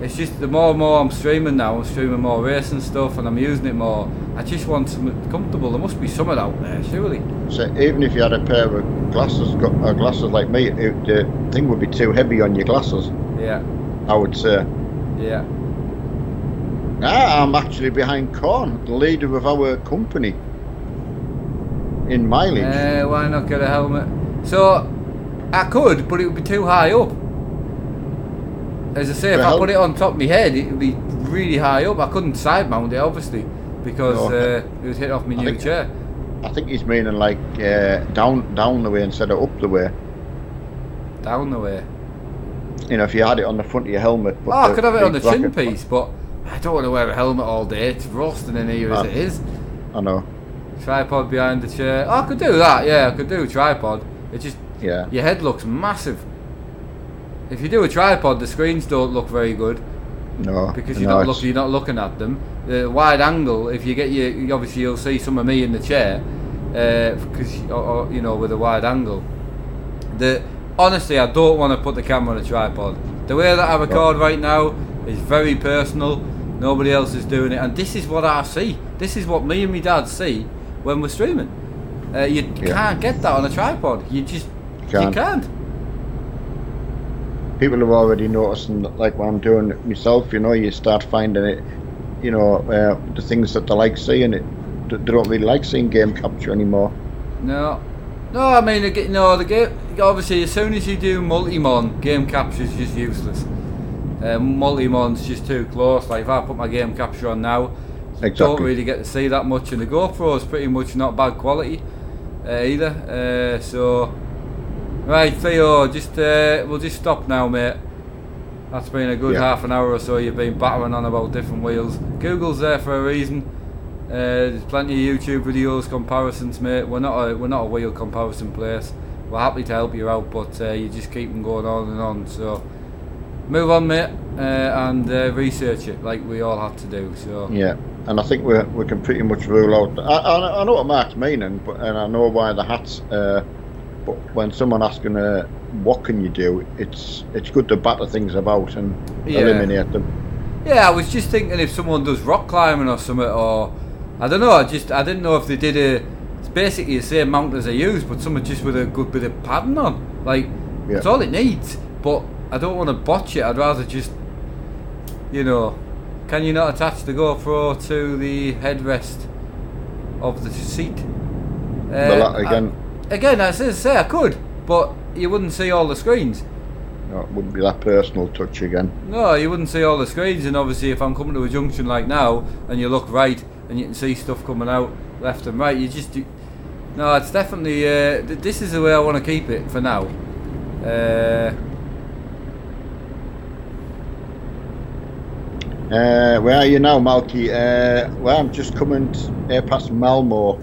it's just the more and more I'm streaming now. I'm streaming more racing stuff, and I'm using it more. I just want something comfortable. There must be something out there, surely. So even if you had a pair of glasses like me, the thing would be too heavy on your glasses. Yeah. I would say. Yeah. I'm actually behind Corn, the leader of our company, in mileage. Why not get a helmet? So, I could, but it would be too high up. As I say, if I put it on top of my head, it would be really high up. I couldn't side mount it, obviously, because it would hit off my new chair. I think he's meaning like down the way instead of up the way. Down the way? You know, if you had it on the front of your helmet. But I could have it on the chin piece, but I don't want to wear a helmet all day. It's roasting in here as it is. I know. Tripod behind the chair. I could do that, yeah, I could do a tripod. It just, your head looks massive. If you do a tripod, the screens don't look very good. No. Because you're not looking at them. The wide angle, if you get obviously you'll see some of me in the chair, because you know, with a wide angle. Honestly, I don't want to put the camera on a tripod. The way that I record right now is very personal. Nobody else is doing it, and this is what I see. This is what me and my dad see when we're streaming. You can't get that on a tripod. You can't. People have already noticing that, like what I'm doing it myself. You know, you start finding it. You know, the things that they like seeing it. They don't really like seeing game capture anymore. No, I mean, the game. Obviously, as soon as you do multi-mon, game capture is just useless. Multi-mon's just too close. Like if I put my game capture on now, you don't really get to see that much, and the GoPro is pretty much not bad quality either. So, right, Theo, we'll just stop now, mate. That's been a good half an hour or so. You've been battering on about different wheels. Google's there for a reason. There's plenty of YouTube videos, comparisons, mate. We're not a wheel comparison place. We're happy to help you out, but you just keep them going on and on. So move on, mate, and research it like we all had to do. So yeah, and I think we can pretty much rule out. I know what Mark's meaning, and I know why the hats. But when someone asking what can you do, it's good to batter things about and eliminate them. Yeah, I was just thinking if someone does rock climbing or something, or I don't know. I didn't know if they did it's basically the same mount as I use, but something just with a good bit of padding on. Like that's all it needs. But I don't want to botch it. I'd rather just, you know, can you not attach the GoPro to the headrest of the seat? Again, as I say, I could, but you wouldn't see all the screens. No, it wouldn't be that personal touch again. No, you wouldn't see all the screens, and obviously if I'm coming to a junction like now, and you look right, and you can see stuff coming out left and right, no, it's definitely, this is the way I want to keep it for now. Where are you now, Malky? Well, I'm just coming past Malmo.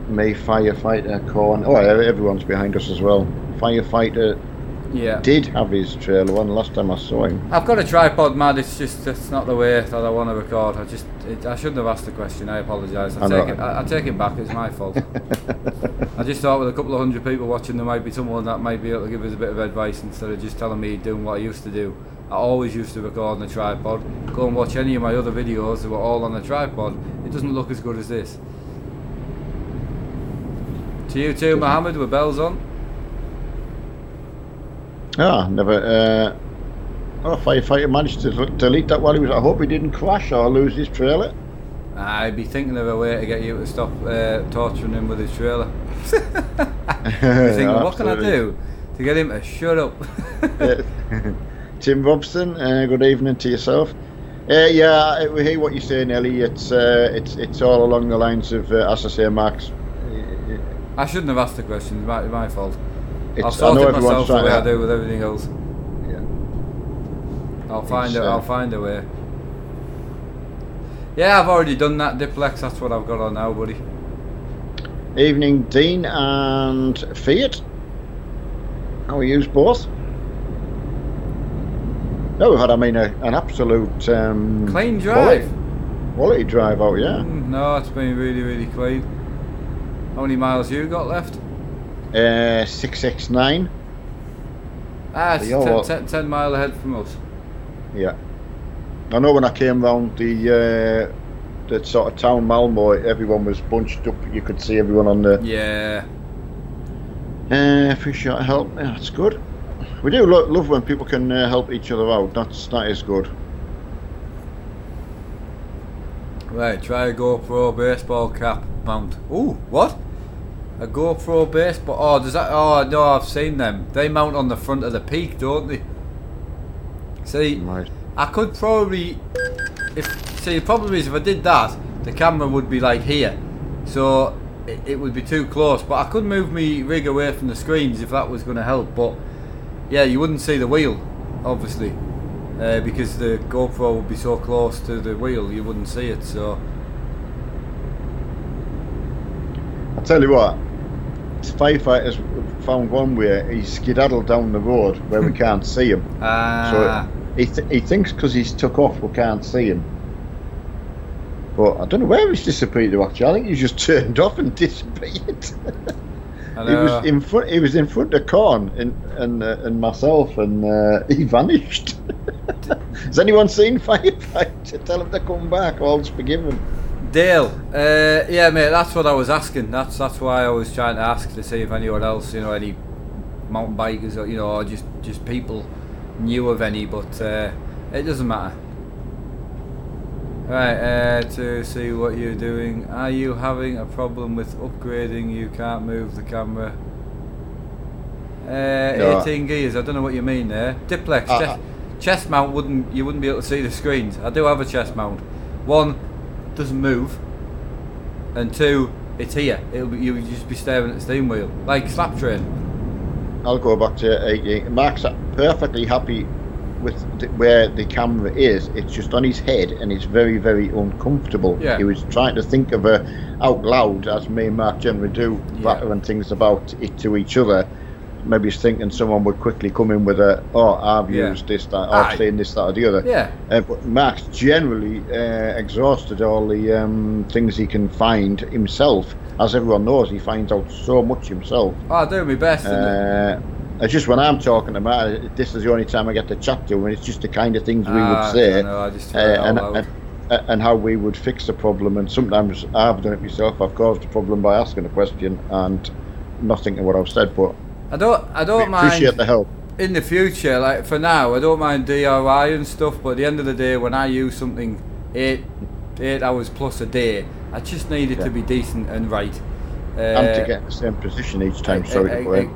Me, firefighter, Corn. Oh, everyone's behind us as well. Firefighter did have his trailer on last time I saw him. I've got a tripod, Mad. It's not the way that I want to record. I shouldn't have asked the question. I apologise. I take it back. It's my fault. I just thought with a couple of hundred people watching, there might be someone that might be able to give us a bit of advice instead of just telling me doing what I used to do. I always used to record on a tripod. Go and watch any of my other videos. They were all on a tripod. It doesn't look as good as this. To you too, Mohammed, with bells on. Never. Firefighter managed to delete that while he was. I hope he didn't crash or lose his trailer. I'd be thinking of a way to get you to stop torturing him with his trailer. You're thinking, what can I do to get him to shut up? Tim Robson, good evening to yourself. Yeah, we hear what you're saying, Ellie. It's all along the lines of, as I say, Max. I shouldn't have asked the question. It's my fault. I'll sort it myself the way I do with everything else. Yeah. I'll find a way. Yeah, I've already done that Diplex. That's what I've got on now, buddy. Evening, Dean and Fiat. How are you both? No, we've had, I mean, an absolute clean drive. Quality drive out, yeah. No, it's been really, really clean. How many miles you got left? 669. Ah, it's 10 mile ahead from us. Yeah. I know when I came round the sort of town Malmo, everyone was bunched up. You could see everyone on the... Yeah. Appreciate help. Yeah, that's good. We do love when people can help each other out. That is good. Right, try a GoPro baseball cap mount. Ooh, what? A GoPro baseball? Oh, does that? Oh no, I've seen them. They mount on the front of the peak, don't they? See, right. I could probably. See, the problem is if I did that, the camera would be like here, so it would be too close. But I could move me rig away from the screens if that was going to help. But yeah, you wouldn't see the wheel, obviously. Because the GoPro would be so close to the wheel, you wouldn't see it. So I'll tell you what, firefighters found one where he skedaddled down the road where we can't see him. So he thinks because he's took off we can't see him. But I don't know where he's disappeared to actually. I think he's just turned off and disappeared. He was in front. He was in front of Corn and myself, and he vanished. Has anyone seen firefighter? Tell him to come back. All's forgiven. Dale, yeah, mate. That's what I was asking. That's why I was trying to ask to see if anyone else, any mountain bikers, or or just people knew of any. But it doesn't matter. Right, to see what you're doing. Are you having a problem with upgrading? You can't move the camera. No. 18 gears. I don't know what you mean there. Diplex chest mount you wouldn't be able to see the screens. I do have a chest mount. One, doesn't move, and two, it's here. You would just be staring at the steering wheel like slap train. I'll go back to 18. Mark's perfectly happy with where the camera is. It's just on his head and it's very, very uncomfortable. Yeah. He was trying to think of out loud, as me and Mark generally do, and things about it to each other. Maybe he's thinking someone would quickly come in with I've used this, that, I've seen this, that or the other. Yeah. But Mark's generally exhausted all the things he can find himself. As everyone knows, he finds out so much himself. I do my best. It's just when I'm talking about this is the only time I get to chat to him, and it's just the kind of things we would say, I just and how we would fix the problem. And sometimes I've done it myself. I've caused a problem by asking a question and not thinking what I've said. But I don't mind. Appreciate the help. In the future, like for now, I don't mind DIY and stuff. But at the end of the day, when I use something 8 hours plus a day, I just need it to be decent and right. And to get the same position each time.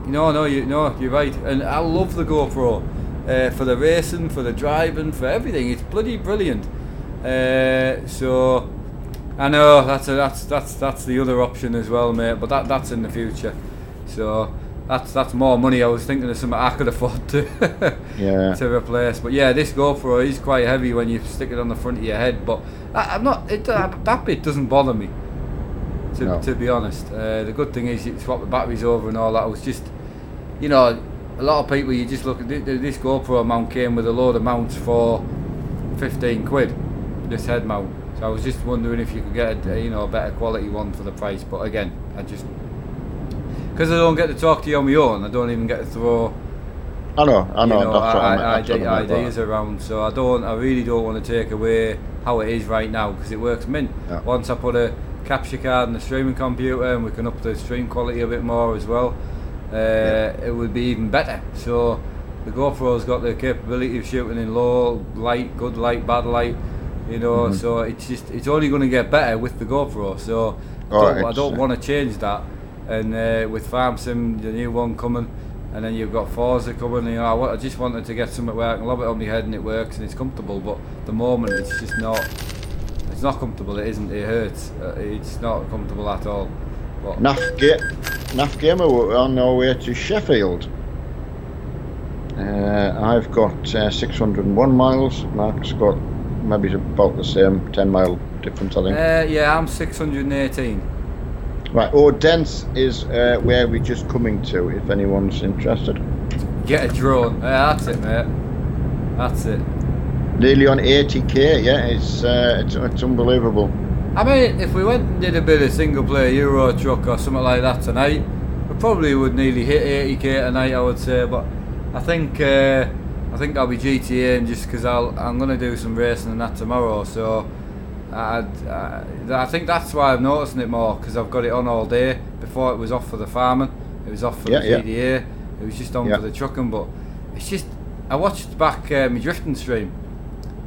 No, you're right. And I love the GoPro for the racing, for the driving, for everything. It's bloody brilliant. So I know that's the other option as well, mate. But that's in the future. So that's more money. I was thinking of something I could afford to to replace. But yeah, this GoPro is quite heavy when you stick it on the front of your head. But that bit doesn't bother me. To be honest, the good thing is you swap the batteries over and all that. I was just, a lot of people, you just look at this GoPro mount came with a load of mounts for 15 quid, this head mount. So I was just wondering if you could get a better quality one for the price. But again, because I don't get to talk to you on my own, I don't even get to throw. I know. Ideas around. So I really don't want to take away how it is right now because it works mint. Yeah. Once I put a capture card and the streaming computer and we can up the stream quality a bit more as well, it would be even better. So the GoPro's got the capability of shooting in low light, good light, bad light, so it's only going to get better with the GoPro. So I don't want to change that. And with Farm Sim, the new one coming, and then you've got Forza coming, I just wanted to get something where I can lob it on my head and it works and it's comfortable. But at the moment it's just not. It's not comfortable, it isn't, it hurts. It's not comfortable at all. But NAF Gamer, we're on our way to Sheffield. I've got 601 miles. Mark's got maybe about the same 10 mile difference, I think. Yeah, I'm 618. Right, Odense is where we're just coming to, if anyone's interested. Get a drone. That's it, mate. That's it. Nearly on 80k. Yeah, it's unbelievable. I mean, if we went and did a bit of single player Euro Truck or something like that tonight, we probably would nearly hit 80k tonight, I would say. But I think I'll be GTAing just because I'm going to do some racing and that tomorrow. So I think that's why I'm noticing it more, because I've got it on all day. Before it was off for the farming, it was off for the GDA. It was just on for the trucking. But it's just, I watched back my drifting stream.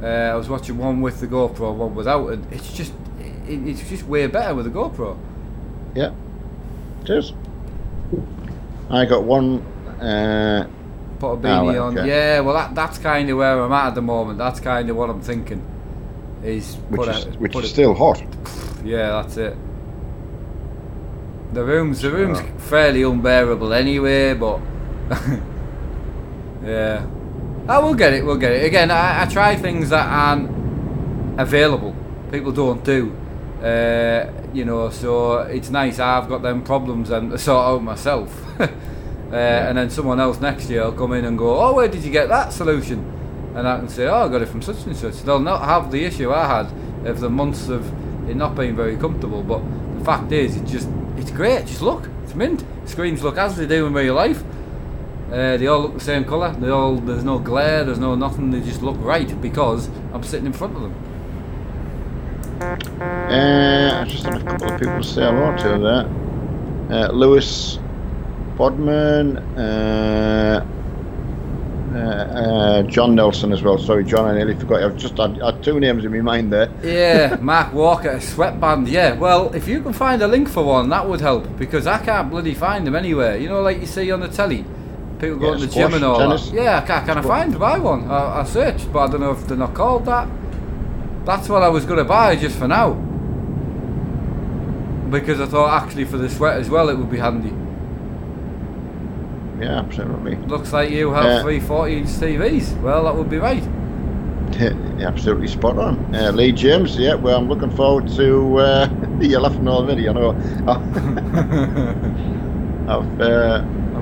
I was watching one with the GoPro, one without, and it's just way better with the GoPro. Yeah, it is. I got one. Put a beanie on. Okay. Yeah, well that's kind of where I'm at the moment. That's kind of what I'm thinking. Which is still hot. Yeah, that's it. The room's fairly unbearable anyway, but yeah. We'll get it. Again, I try things that aren't available. People don't do. So it's nice. I've got them problems and sort out myself. And then someone else next year will come in and go, oh, where did you get that solution? And I can say, oh, I got it from such and such. They'll not have the issue I had of the months of it not being very comfortable. But the fact is, it's great. Just look, it's mint. Screens look as they do in real life. They all look the same colour. There's no glare. There's no nothing. They just look right because I'm sitting in front of them. I just had a couple of people to say hello to there. Lewis Bodman, John Nelson as well. Sorry, John, I nearly forgot. I've just had two names in my mind there. Yeah, Mark Walker, a sweatband. Yeah, well, if you can find a link for one, that would help, because I can't bloody find them anywhere. You know, like you see on the telly, people go to the gym and all tennis. That. Yeah, can I find to buy one? I searched, but I don't know if they're not called that. That's what I was going to buy just for now, because I thought actually for the sweat as well it would be handy. Yeah, absolutely. Looks like you have 3 40-inch TVs. Well, that would be right. Absolutely spot on. Lee James, yeah, well, I'm looking forward to you're laughing already, I know. I'll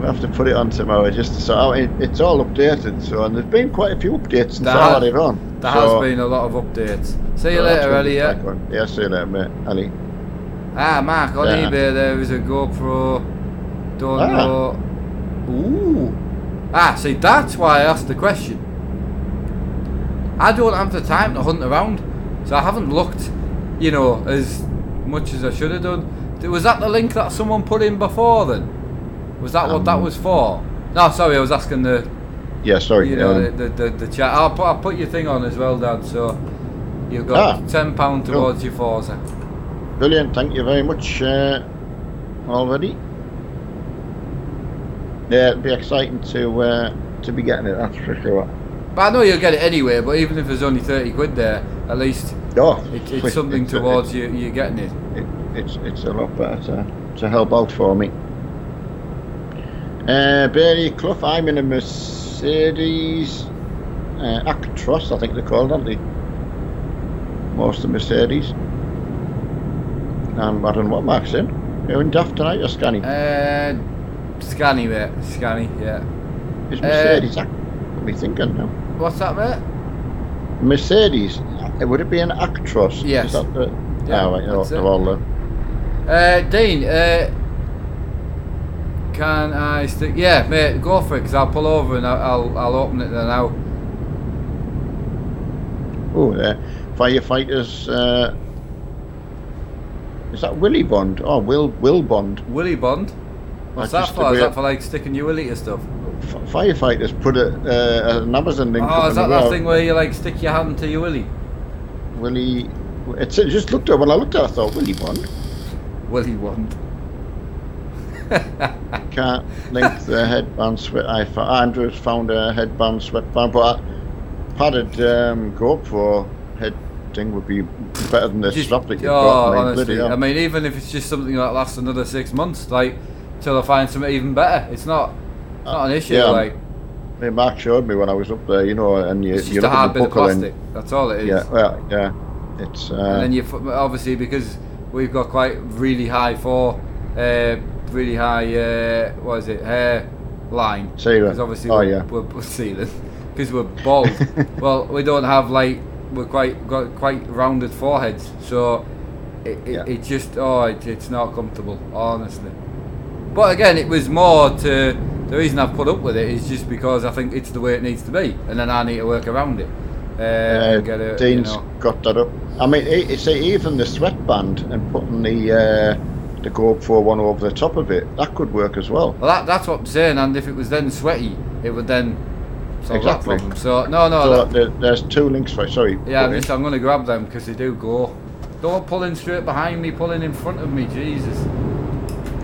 have to put it on tomorrow just to sort out. It's all updated, so, and there's been quite a few updates since I had it on. There has been a lot of updates. See you later, Ellie. Yeah, see you later, mate, Ellie. Mark, on eBay there is a GoPro. Don't know. Ooh. See, that's why I asked the question. I don't have the time to hunt around, so I haven't looked, as much as I should have done. Was that the link that someone put in before then? Was that what that was for? No, sorry, I was asking the... Yeah, sorry. The chat. I'll put your thing on as well, Dad, so you've got £10 towards your Forza. Brilliant, thank you very much already. Yeah, it'll be exciting to be getting it, that's for sure. But I know you'll get it anyway, but even if there's only 30 quid there, at least it's something towards you getting it. It's a lot better to help out for me. Barry Clough, I'm in a Mercedes Actros, I think they're called, aren't they? Most of Mercedes. And I don't know what Mark's in. You're in Daft tonight or Scanny? Scanny, mate. Scanny, yeah. Is Mercedes what are we thinking now? What's that, mate? Mercedes. Would it be an Actros? Yes. Is that the... Yeah, right, that's it. All Dean, can I stick... Yeah, mate, go for it, because I'll pull over and I'll open it there now. Oh, firefighters... is that Willy Bond? Oh, Will Bond. Willy Bond? What's that for? Is that for like sticking your willy to stuff? Firefighters put an Amazon link. Oh, is that that thing where you like stick your hand to your willy? Willy... It just looked at... When I looked at it, I thought, Willy Bond. Willy Bond. Can't link the headband sweat. Andrew's found a headband sweatband, but padded GoPro head thing would be better than the strap that you've got. Honestly, I mean, even if it's just something that lasts another 6 months, like till I find something even better, it's not an issue. Yeah, like, I mean, Mark showed me when I was up there, and it's just a hard bit of plastic. That's all it is. Yeah, well, yeah, it's. And then you obviously, because we've got quite really high really high, what is it, hair line. Sealant. Because obviously we're sealing. because we're bald. Well, we don't have like got quite rounded foreheads, so it just it's not comfortable, honestly. But again, it was more to the reason I've put up with it is just because I think it's the way it needs to be, and then I need to work around it. And get it, Dean's got that up. I mean, it's even the sweatband and putting the GoPro one over the top of it, that could work as well. Well, that's what I'm saying, and if it was then sweaty, it would then solve that problem. So there's two links for it. Sorry. Yeah, I'm going to grab them because they do go. Don't pull in straight behind me, pull in front of me, Jesus.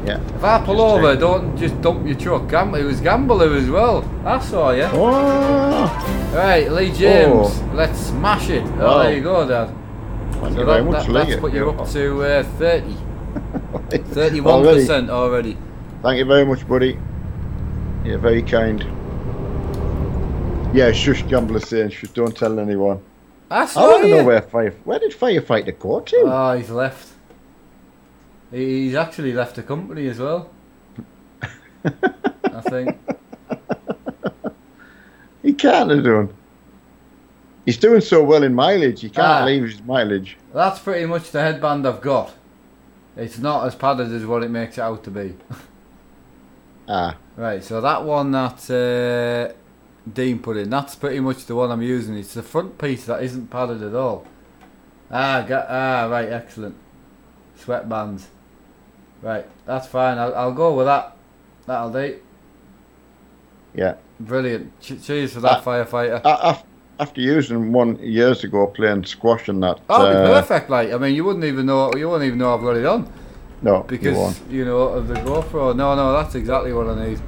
Yeah. If I pull over, don't just dump your truck. It was Gambler as well. I saw you. Oh. Right, Lee James, let's smash it. Wow. Oh, there you go, Dad. Thank you very much, Lee. That's put you up to 30. 31% already. Thank you very much, buddy. You're very kind. Yeah, shush, Gambler saying, shush, don't tell anyone. I want to know where did Firefighter go to? Oh, he's left. He's actually left the company as well. I think. He can't have done. He's doing so well in mileage, he can't leave his mileage. That's pretty much the headband I've got. It's not as padded as what it makes it out to be. Right, so that one that Dean put in, that's pretty much the one I'm using. It's the front piece that isn't padded at all. Right, excellent. Sweatbands. Right, that's fine. I'll go with that. That'll do. Yeah. Brilliant. Cheers for that, Firefighter. After using one years ago playing squash and that. Oh, it'd be perfect. Like, I mean, you wouldn't even know. You wouldn't even know I've got it on. No, because you know of the GoPro. No, that's exactly what I need.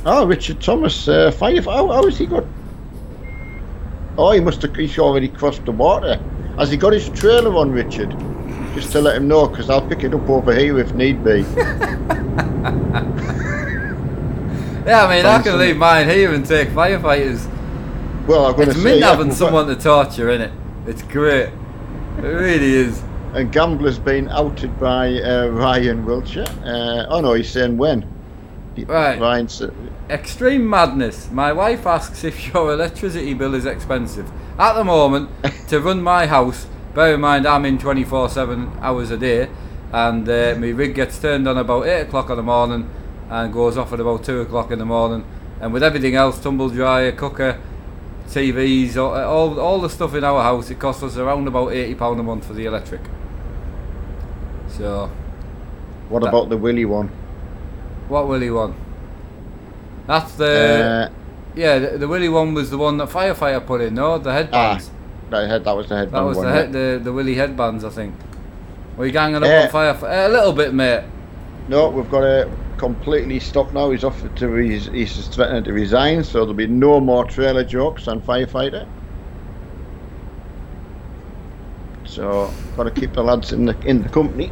Oh, Richard Thomas, how has he got? Oh, he's already crossed the water. Has he got his trailer on, Richard? Just to let him know, because I'll pick it up over here if need be. Yeah, I mean, I can leave mine here and take Firefighters. Well, I'm going to say, it's mint having someone to torture, innit? It's great. It really is. And Gambler's been outed by Ryan Wiltshire. Oh no, he's saying when. Right. Ryan's, Extreme madness. My wife asks if your electricity bill is expensive. At the moment, to run my house, bear in mind I'm in 24/7 hours a day, and my rig gets turned on about 8 o'clock in the morning and goes off at about 2 o'clock in the morning. And with everything else, tumble dryer, cooker, TVs, all the stuff in our house, it costs us around about £80 a month for the electric. So, what about the Willy one? What Willy one? That's the the Willy one was the one that Firefighter put in. No, the headbands. That was the headband. That was one, the Willy headbands, I think. Were you ganging up on Firefighter? A little bit, mate. No, we've got to completely stop now. He's offered to. He's threatening to resign, so there'll be no more trailer jokes on Firefighter. So, got to keep the lads in the company.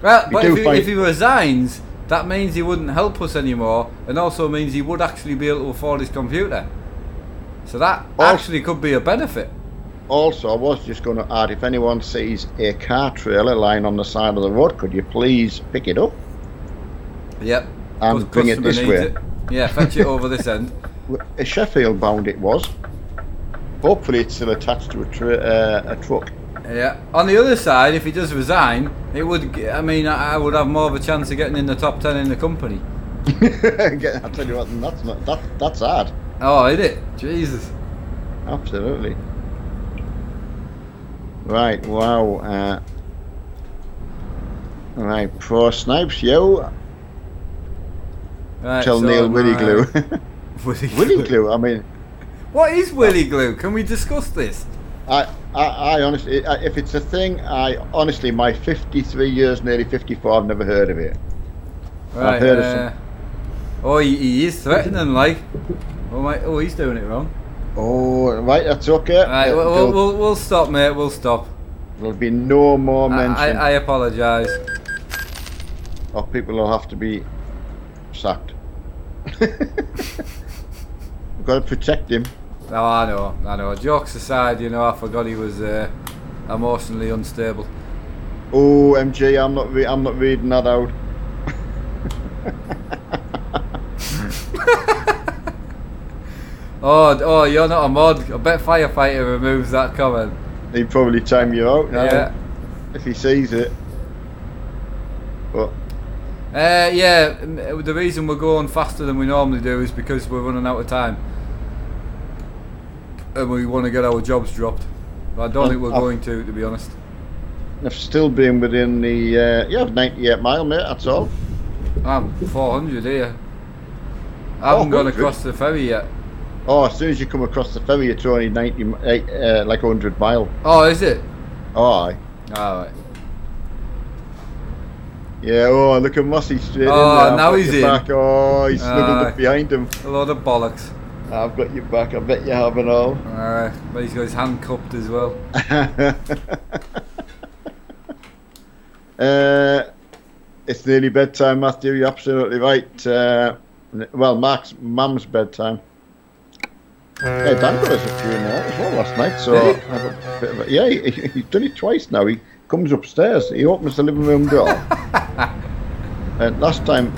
Well, but if he resigns, that means he wouldn't help us anymore, and also means he would actually be able to afford his computer. So that actually could be a benefit. Also, I was just going to add, if anyone sees a car trailer lying on the side of the road, could you please pick it up? Yep. And bring it this way. It. Yeah, fetch it over this end. A Sheffield bound it was. Hopefully it's still attached to a truck. Yeah. On the other side, if he does resign, it would. I mean, I would have more of a chance of getting in the top 10 in the company. I'll tell you what, that's hard. Oh, is it? Jesus. Absolutely. Right. Wow. Right. Pro snipes, yo. Right, tell Neil Willy Glue. Willy Glue. I mean. What is Willy Glue? Can we discuss this? I honestly, if it's a thing, honestly, my 53 years, nearly 54, I've never heard of it. Right, I've heard of some. Oh, he is threatening, like. Oh, he's doing it wrong. Oh, right, that's okay. Right, we'll stop, mate. We'll stop. There'll be no more mention. I apologise. Or people will have to be sacked. We've got to protect him. No, I know. Jokes aside, you know, I forgot he was emotionally unstable. Oh, MG, I'm not reading that out. Oh, you're not a mod. I bet Firefighter removes that comment. He'd probably time you out now. Yeah. If he sees it. But yeah, the reason we're going faster than we normally do is because we're running out of time. And we want to get our jobs dropped. But I don't think we're going to be honest. I've still been within the 98 mile, mate, that's all. I'm 400 here. I haven't gone across the ferry yet. Oh, as soon as you come across the ferry, it's only 98, like 100 mile. Oh, is it? Oh, aye. Alright. Yeah, oh, look at Mossy straight in there. Oh, now he's in. Back. Oh, he's snuggled up behind him. A load of bollocks. I've got you back, I bet you have and all. Alright, but he's got his hand cupped as well. It's nearly bedtime, Matthew, you're absolutely right. Well, Mark's mum's bedtime. Yeah, Dan got us a few now as well last night, so I have a bit of yeah, he's done it twice now. He comes upstairs, he opens the living room door. And last time,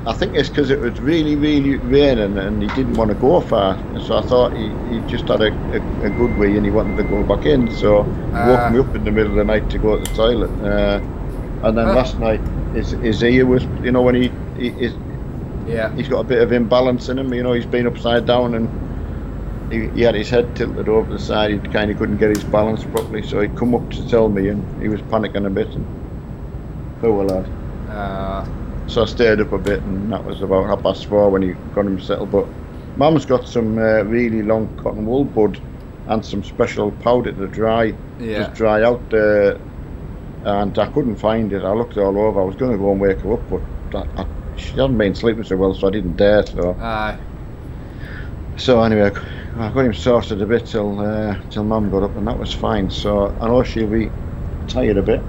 I think it's because it was really, really raining and he didn't want to go far. So I thought he just had a good wee and he wanted to go back in. So he woke me up in the middle of the night to go to the toilet. And then last night, his ear was, you know, when he's got a bit of imbalance in him. You know, he's been upside down and he had his head tilted over the side. He kind of couldn't get his balance properly. So he'd come up to tell me and he was panicking a bit. And, poor lad. So I stayed up a bit and that was about 4:30 when he got him settled. But Mum's got some really long cotton wool bud and some special powder to dry, just dry out and I couldn't find it. I looked all over. I was going to go and wake her up, but she hadn't been sleeping so well, so I didn't dare. So anyway, I got him sorted a bit till Mum got up and that was fine. So I know she'll be tired a bit.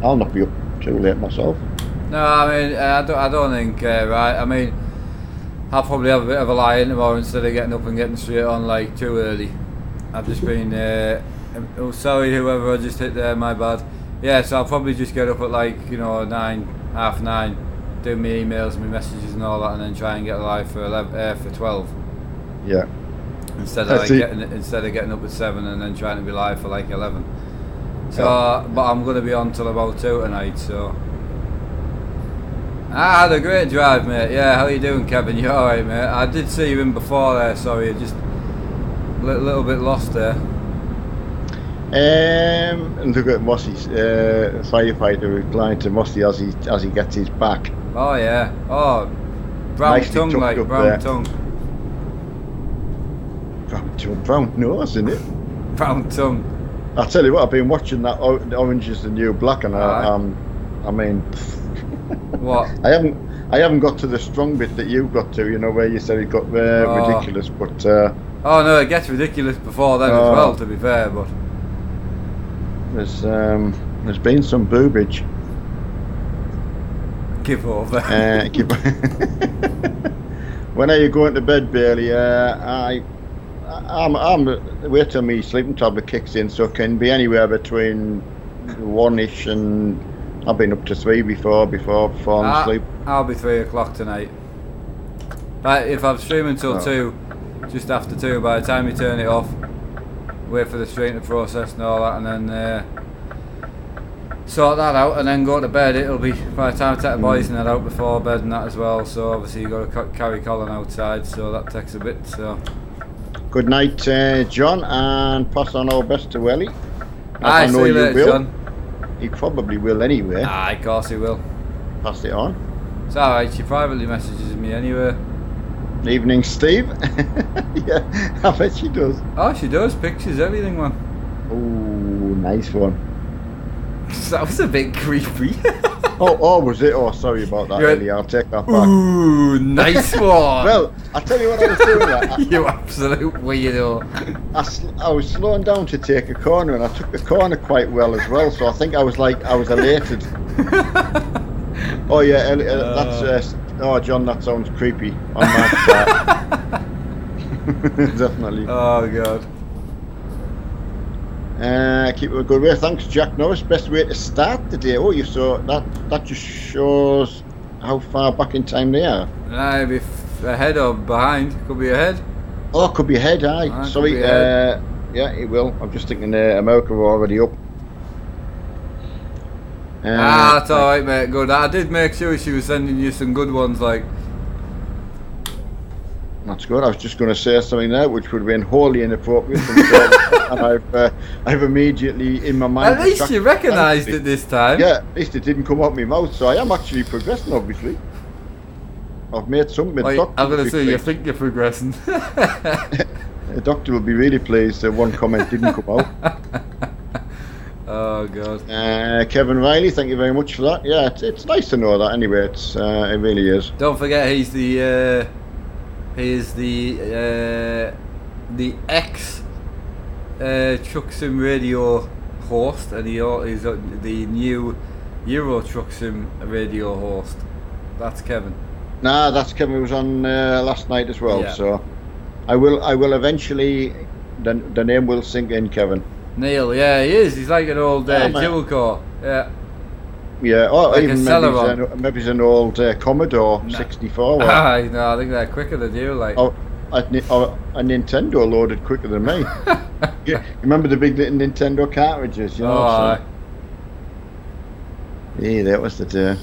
I'll not be up too late myself. No, I mean, I don't think, right, I mean, I'll probably have a bit of a lie in tomorrow instead of getting up and getting straight on, like, too early. I've just been, oh, sorry, whoever I just hit there, my bad. Yeah, so I'll probably just get up at, like, you know, 9, half 9, do my emails, my messages and all that, and then try and get live for 12. Yeah. Instead of getting up at 7 and then trying to be live for, like, 11. So, but I'm going to be on till about 2 tonight, so... I had a great drive, mate. Yeah, how you doing, Kevin? You alright, mate? I did see you in before there, sorry, just a little bit lost there. And look at Mossy's firefighter replying to Mossy as he gets his back. Oh yeah. Oh, brown Nicely tongue, like brown there. tongue. Brown nose, isn't it? Brown tongue. I tell you what, I've been watching that Orange is the New Black, and I mean, what? I haven't got to the strong bit that you got to. You know where you said it got ridiculous, but. Oh no, it gets ridiculous before then as well. To be fair, but there's been some boobage. Give over. When are you going to bed, Bailey? I'm wait till me sleeping tablet kicks in, so it can be anywhere between 1ish and I've been up to 3 before falling asleep. I'll be 3 o'clock tonight. But if I'm streaming till 2, just after 2, by the time you turn it off, wait for the stream to process and all that, and then sort that out, and then go to bed. It'll be by the time I take the boys and head out before bed and that as well. So obviously you got to carry Colin outside, so that takes a bit. So. Good night, John, and pass on our best to Ellie. I know you later, will. John. He probably will anyway. Of course he will. Pass it on. It's alright, she privately messages me anyway. Evening, Steve. Yeah, I bet she does. Oh, she does. Pictures, everything, man. Oh, nice one. That was a bit creepy. Oh, was it? Oh, sorry about that, Ellie. I'll take that back. Ooh, nice one. Well, I'll tell you what I was doing. You absolute weirdo. I was slowing down to take a corner, and I took the corner quite well as well. So I think I was elated. Oh yeah, Ellie, that's. Oh, John, that sounds creepy on my part. Definitely. Oh God. Keep it a good way. Thanks, Jack Norris. Best way to start the day. Oh, you saw that just shows how far back in time they are. Nah, be ahead or behind. Could be ahead. Oh, it could be ahead, aye. Sorry, yeah, it will. I'm just thinking America are already up. That's alright, mate, good. I did make sure she was sending you some good ones, like. That's good. I was just going to say something there which would have been wholly inappropriate, and I've immediately in my mind. At least you recognised it this time. Yeah, at least it didn't come out my mouth, so I am actually progressing. Obviously, I've made some. I'm going to say you think you're progressing. The doctor will be really pleased that one comment didn't come out. Oh God. Kevin Riley, thank you very much for that. Yeah, it's nice to know that. Anyway, it really is. Don't forget, he's the ex Truck Sim Radio host, and he's the new Euro Truck Sim Radio host. That's Kevin. Nah, that's Kevin who was on last night as well. Yeah. So I will eventually. The name will sink in, Kevin. Neil, yeah, he is. He's like an old dual core. Yeah. Yeah, or like even maybe he's an old Commodore 64. No, I think they're quicker than you. Like, or a Nintendo loaded quicker than me. You remember the big Nintendo cartridges? You know. Oh, yeah, that was the day.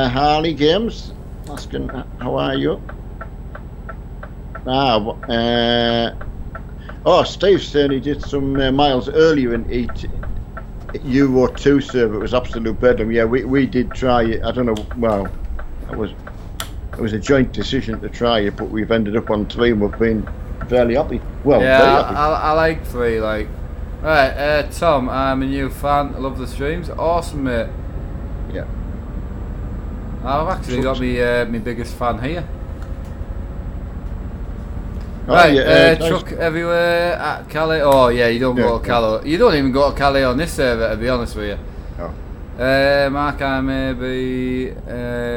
Harley Games asking, how are you? Steve saying he did some miles earlier in Euro 2 server. It was absolute bedlam. Yeah, we did try it. I don't know. Well, it was a joint decision to try it, but we've ended up on 3 and we've been fairly happy. Well, yeah, I like 3. Like, right, Tom, I'm a new fan. I love the streams. Awesome, mate. Yeah. I've actually got my biggest fan here. Oh, right, yeah, truck everywhere at Calais. Oh yeah, you don't go to Calais. You don't even go to Calais on this server, to be honest with you. No. Mark, I maybe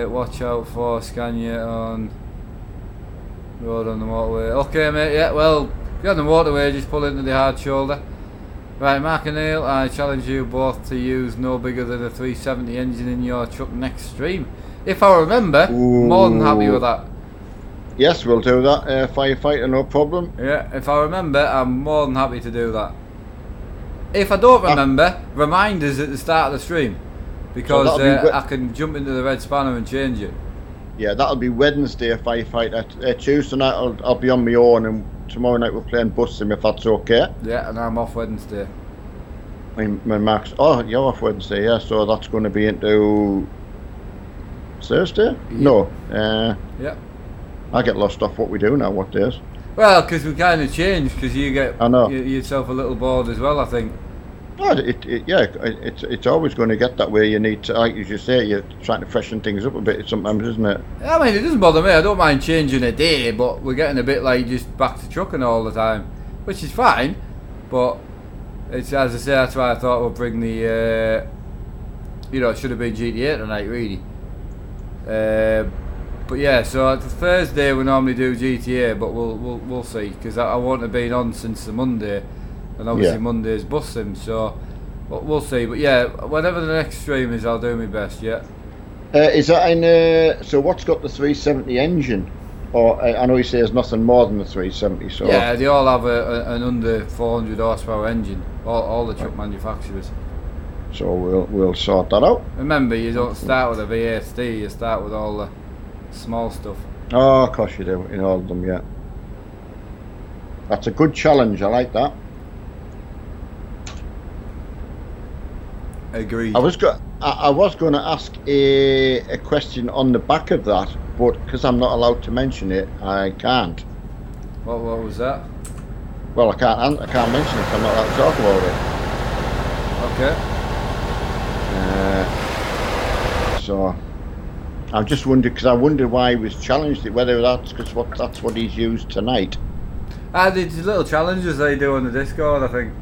watch out for Scania on road on the motorway. Okay, mate. Yeah, well, if you're on the motorway, just pull into the hard shoulder. Right, Mark and Neil, I challenge you both to use no bigger than a 370 engine in your truck next stream. If I remember, more than happy with that. Yes, we'll do that. Firefighter, no problem. Yeah, if I remember, I'm more than happy to do that. If I don't remember, remind us at the start of the stream, because I can jump into the red spanner and change it. Yeah, that'll be Wednesday, Firefighter. Tuesday night I'll be on my own, and tomorrow night we're playing Bus Sim, if that's okay. Yeah, and I'm off Wednesday. When Max, you're off Wednesday, yeah, so that's going to be into Thursday? Yeah. No. Yeah. I get lost off what we do now, what days. Well, because we kind of changed, because you get yourself a little bored as well, I think. Oh, it's always going to get that way. You need to, like you say, you're trying to freshen things up a bit sometimes, isn't it? I mean, it doesn't bother me. I don't mind changing a day, but we're getting a bit like just back to trucking all the time, which is fine. But it's, as I say, that's why I thought we'll bring the, it should have been GTA tonight, really. But yeah, so Thursday we normally do GTA, but we'll see, because I won't have been on since the Monday, and obviously Monday's Bus Sim, so we'll see. But yeah, whenever the next stream is, I'll do my best. Yeah. Is that in? So what's got the 370 engine? Or I know you say there's nothing more than the 370. So yeah, they all have an under 400 horsepower engine. All the truck manufacturers. So we'll sort that out. Remember, you don't start with a VSD. You start with all the small stuff. Oh, of course you do, in all of them, yeah. That's a good challenge, I like that. Agreed. I was going to ask a question on the back of that, but because I'm not allowed to mention it, I can't. What was that? Well, I can't mention it, I'm not allowed to talk about it. Okay. So I just wondered, because I wondered why he was challenged, whether that's because that's what he's used tonight. These little challenges they do on the Discord, I think.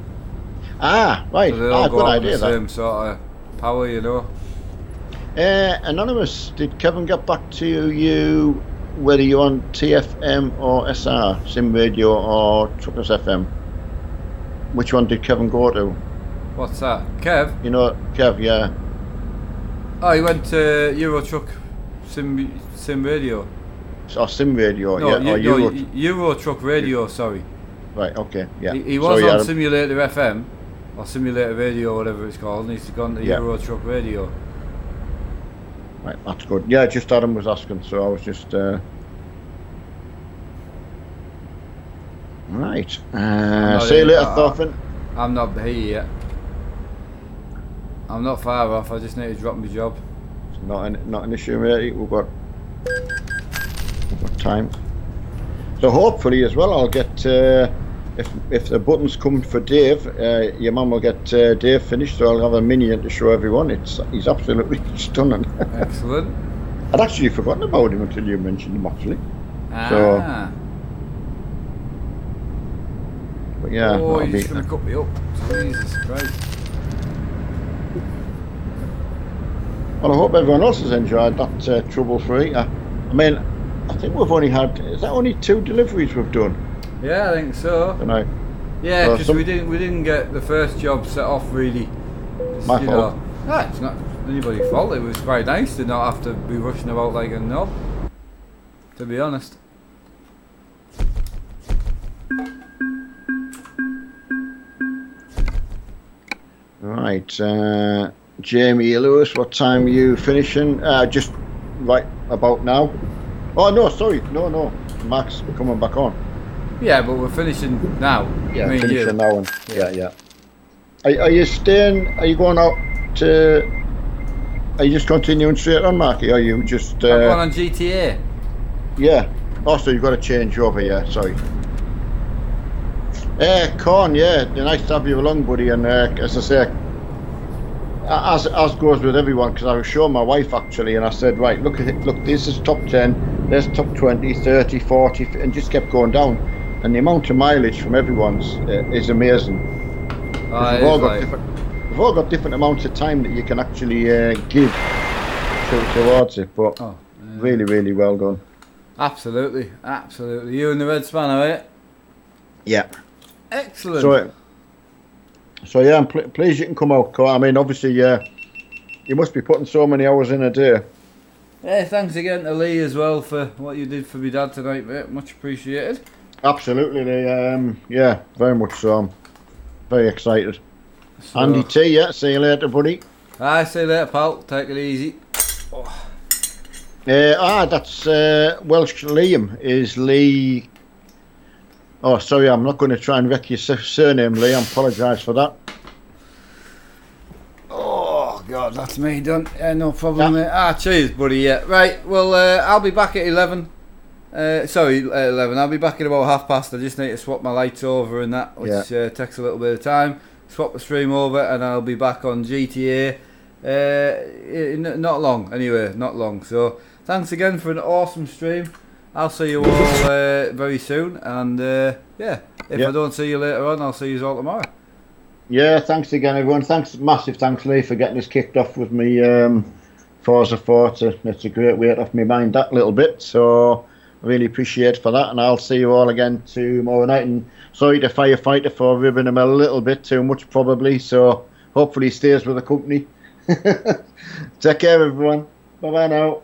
Ah, right. So good idea. The same sort of power, Anonymous, did Kevin get back to you whether you're on TFM or SR, Sim Radio or Truckers FM? Which one did Kevin go to? What's that? Kev? Kev, yeah. Oh, he went to Euro Truck Sim Radio. or sim radio, No, yeah, or Euro. Euro Truck Radio. Sorry. Right. Okay. Yeah. He was on Simulator FM or Simulator Radio, whatever it's called, and he's gone to Euro Truck Radio. Right. That's good. Yeah. Just Adam was asking, so I was just. Right. See you later, Thorfinn. I'm not here yet. I'm not far off. I just need to drop my job. It's not an issue, mate. We've got time. So hopefully as well, I'll get if the buttons come for Dave, your mum will get Dave finished. So I'll have a minion to show everyone. He's absolutely stunning. Excellent. I'd actually forgotten about him until you mentioned him actually. So. But yeah. Oh, you're just going to cut me up. Jesus Christ. Well, I hope everyone else has enjoyed that trouble-free. I mean, I think we've only had, is that only 2 deliveries we've done? Yeah, I think so. Tonight. Yeah, because we didn't get the first job set off really. My fault. It's not anybody's fault. It was quite nice to not have to be rushing about like a knob, to be honest. Right, Jamie Lewis, what time are you finishing? Just right about now. Oh no, sorry, no. Mark's coming back on. Yeah, but we're finishing now. Yeah, finishing now. And, yeah. Are you staying? Are you going out to? Are you just continuing straight on, Marky? Are you just? I'm going on GTA. Yeah. Also, you've got to change over. Yeah, sorry. Corn, yeah, nice to have you along, buddy. And as I say, as goes with everyone, because I was showing my wife actually, and I said, right, look at it, look, this is top 10, there's top 20, 30, 40, and just kept going down. And the amount of mileage from everyone's is amazing. We've all got different amounts of time that you can actually give towards it, but really, really well done. Absolutely. You and the Red Spanner, eh? Yeah. Excellent. So yeah, I'm pleased you can come out. I mean, obviously, you must be putting so many hours in a day. Yeah, thanks again to Lee as well for what you did for me dad tonight, mate. Much appreciated. Absolutely, Lee. Yeah, very much so. I'm very excited. So, Andy T, yeah, see you later, buddy. See you later, pal. Take it easy. Oh. That's Welsh Liam. Is Lee... Oh, sorry, I'm not going to try and wreck your surname, Lee. I apologise for that. Oh, God, that's me done. Yeah, no problem, mate. Cheers, buddy, yeah. Right, well, I'll be back at 11. Sorry, 11. I'll be back at about 12:30. I just need to swap my lights over and that, which takes a little bit of time. Swap the stream over and I'll be back on GTA. Not long, anyway, not long. So, thanks again for an awesome stream. I'll see you all very soon, and if I don't see you later on, I'll see you all tomorrow. Yeah, thanks again, everyone. Massive thanks, Lee, for getting us kicked off with me Forza 4. It's a great weight off my mind, that little bit, so I really appreciate for that, and I'll see you all again tomorrow night. And sorry to Firefighter for ribbing him a little bit too much, probably, so hopefully he stays with the company. Take care, everyone. Bye-bye now.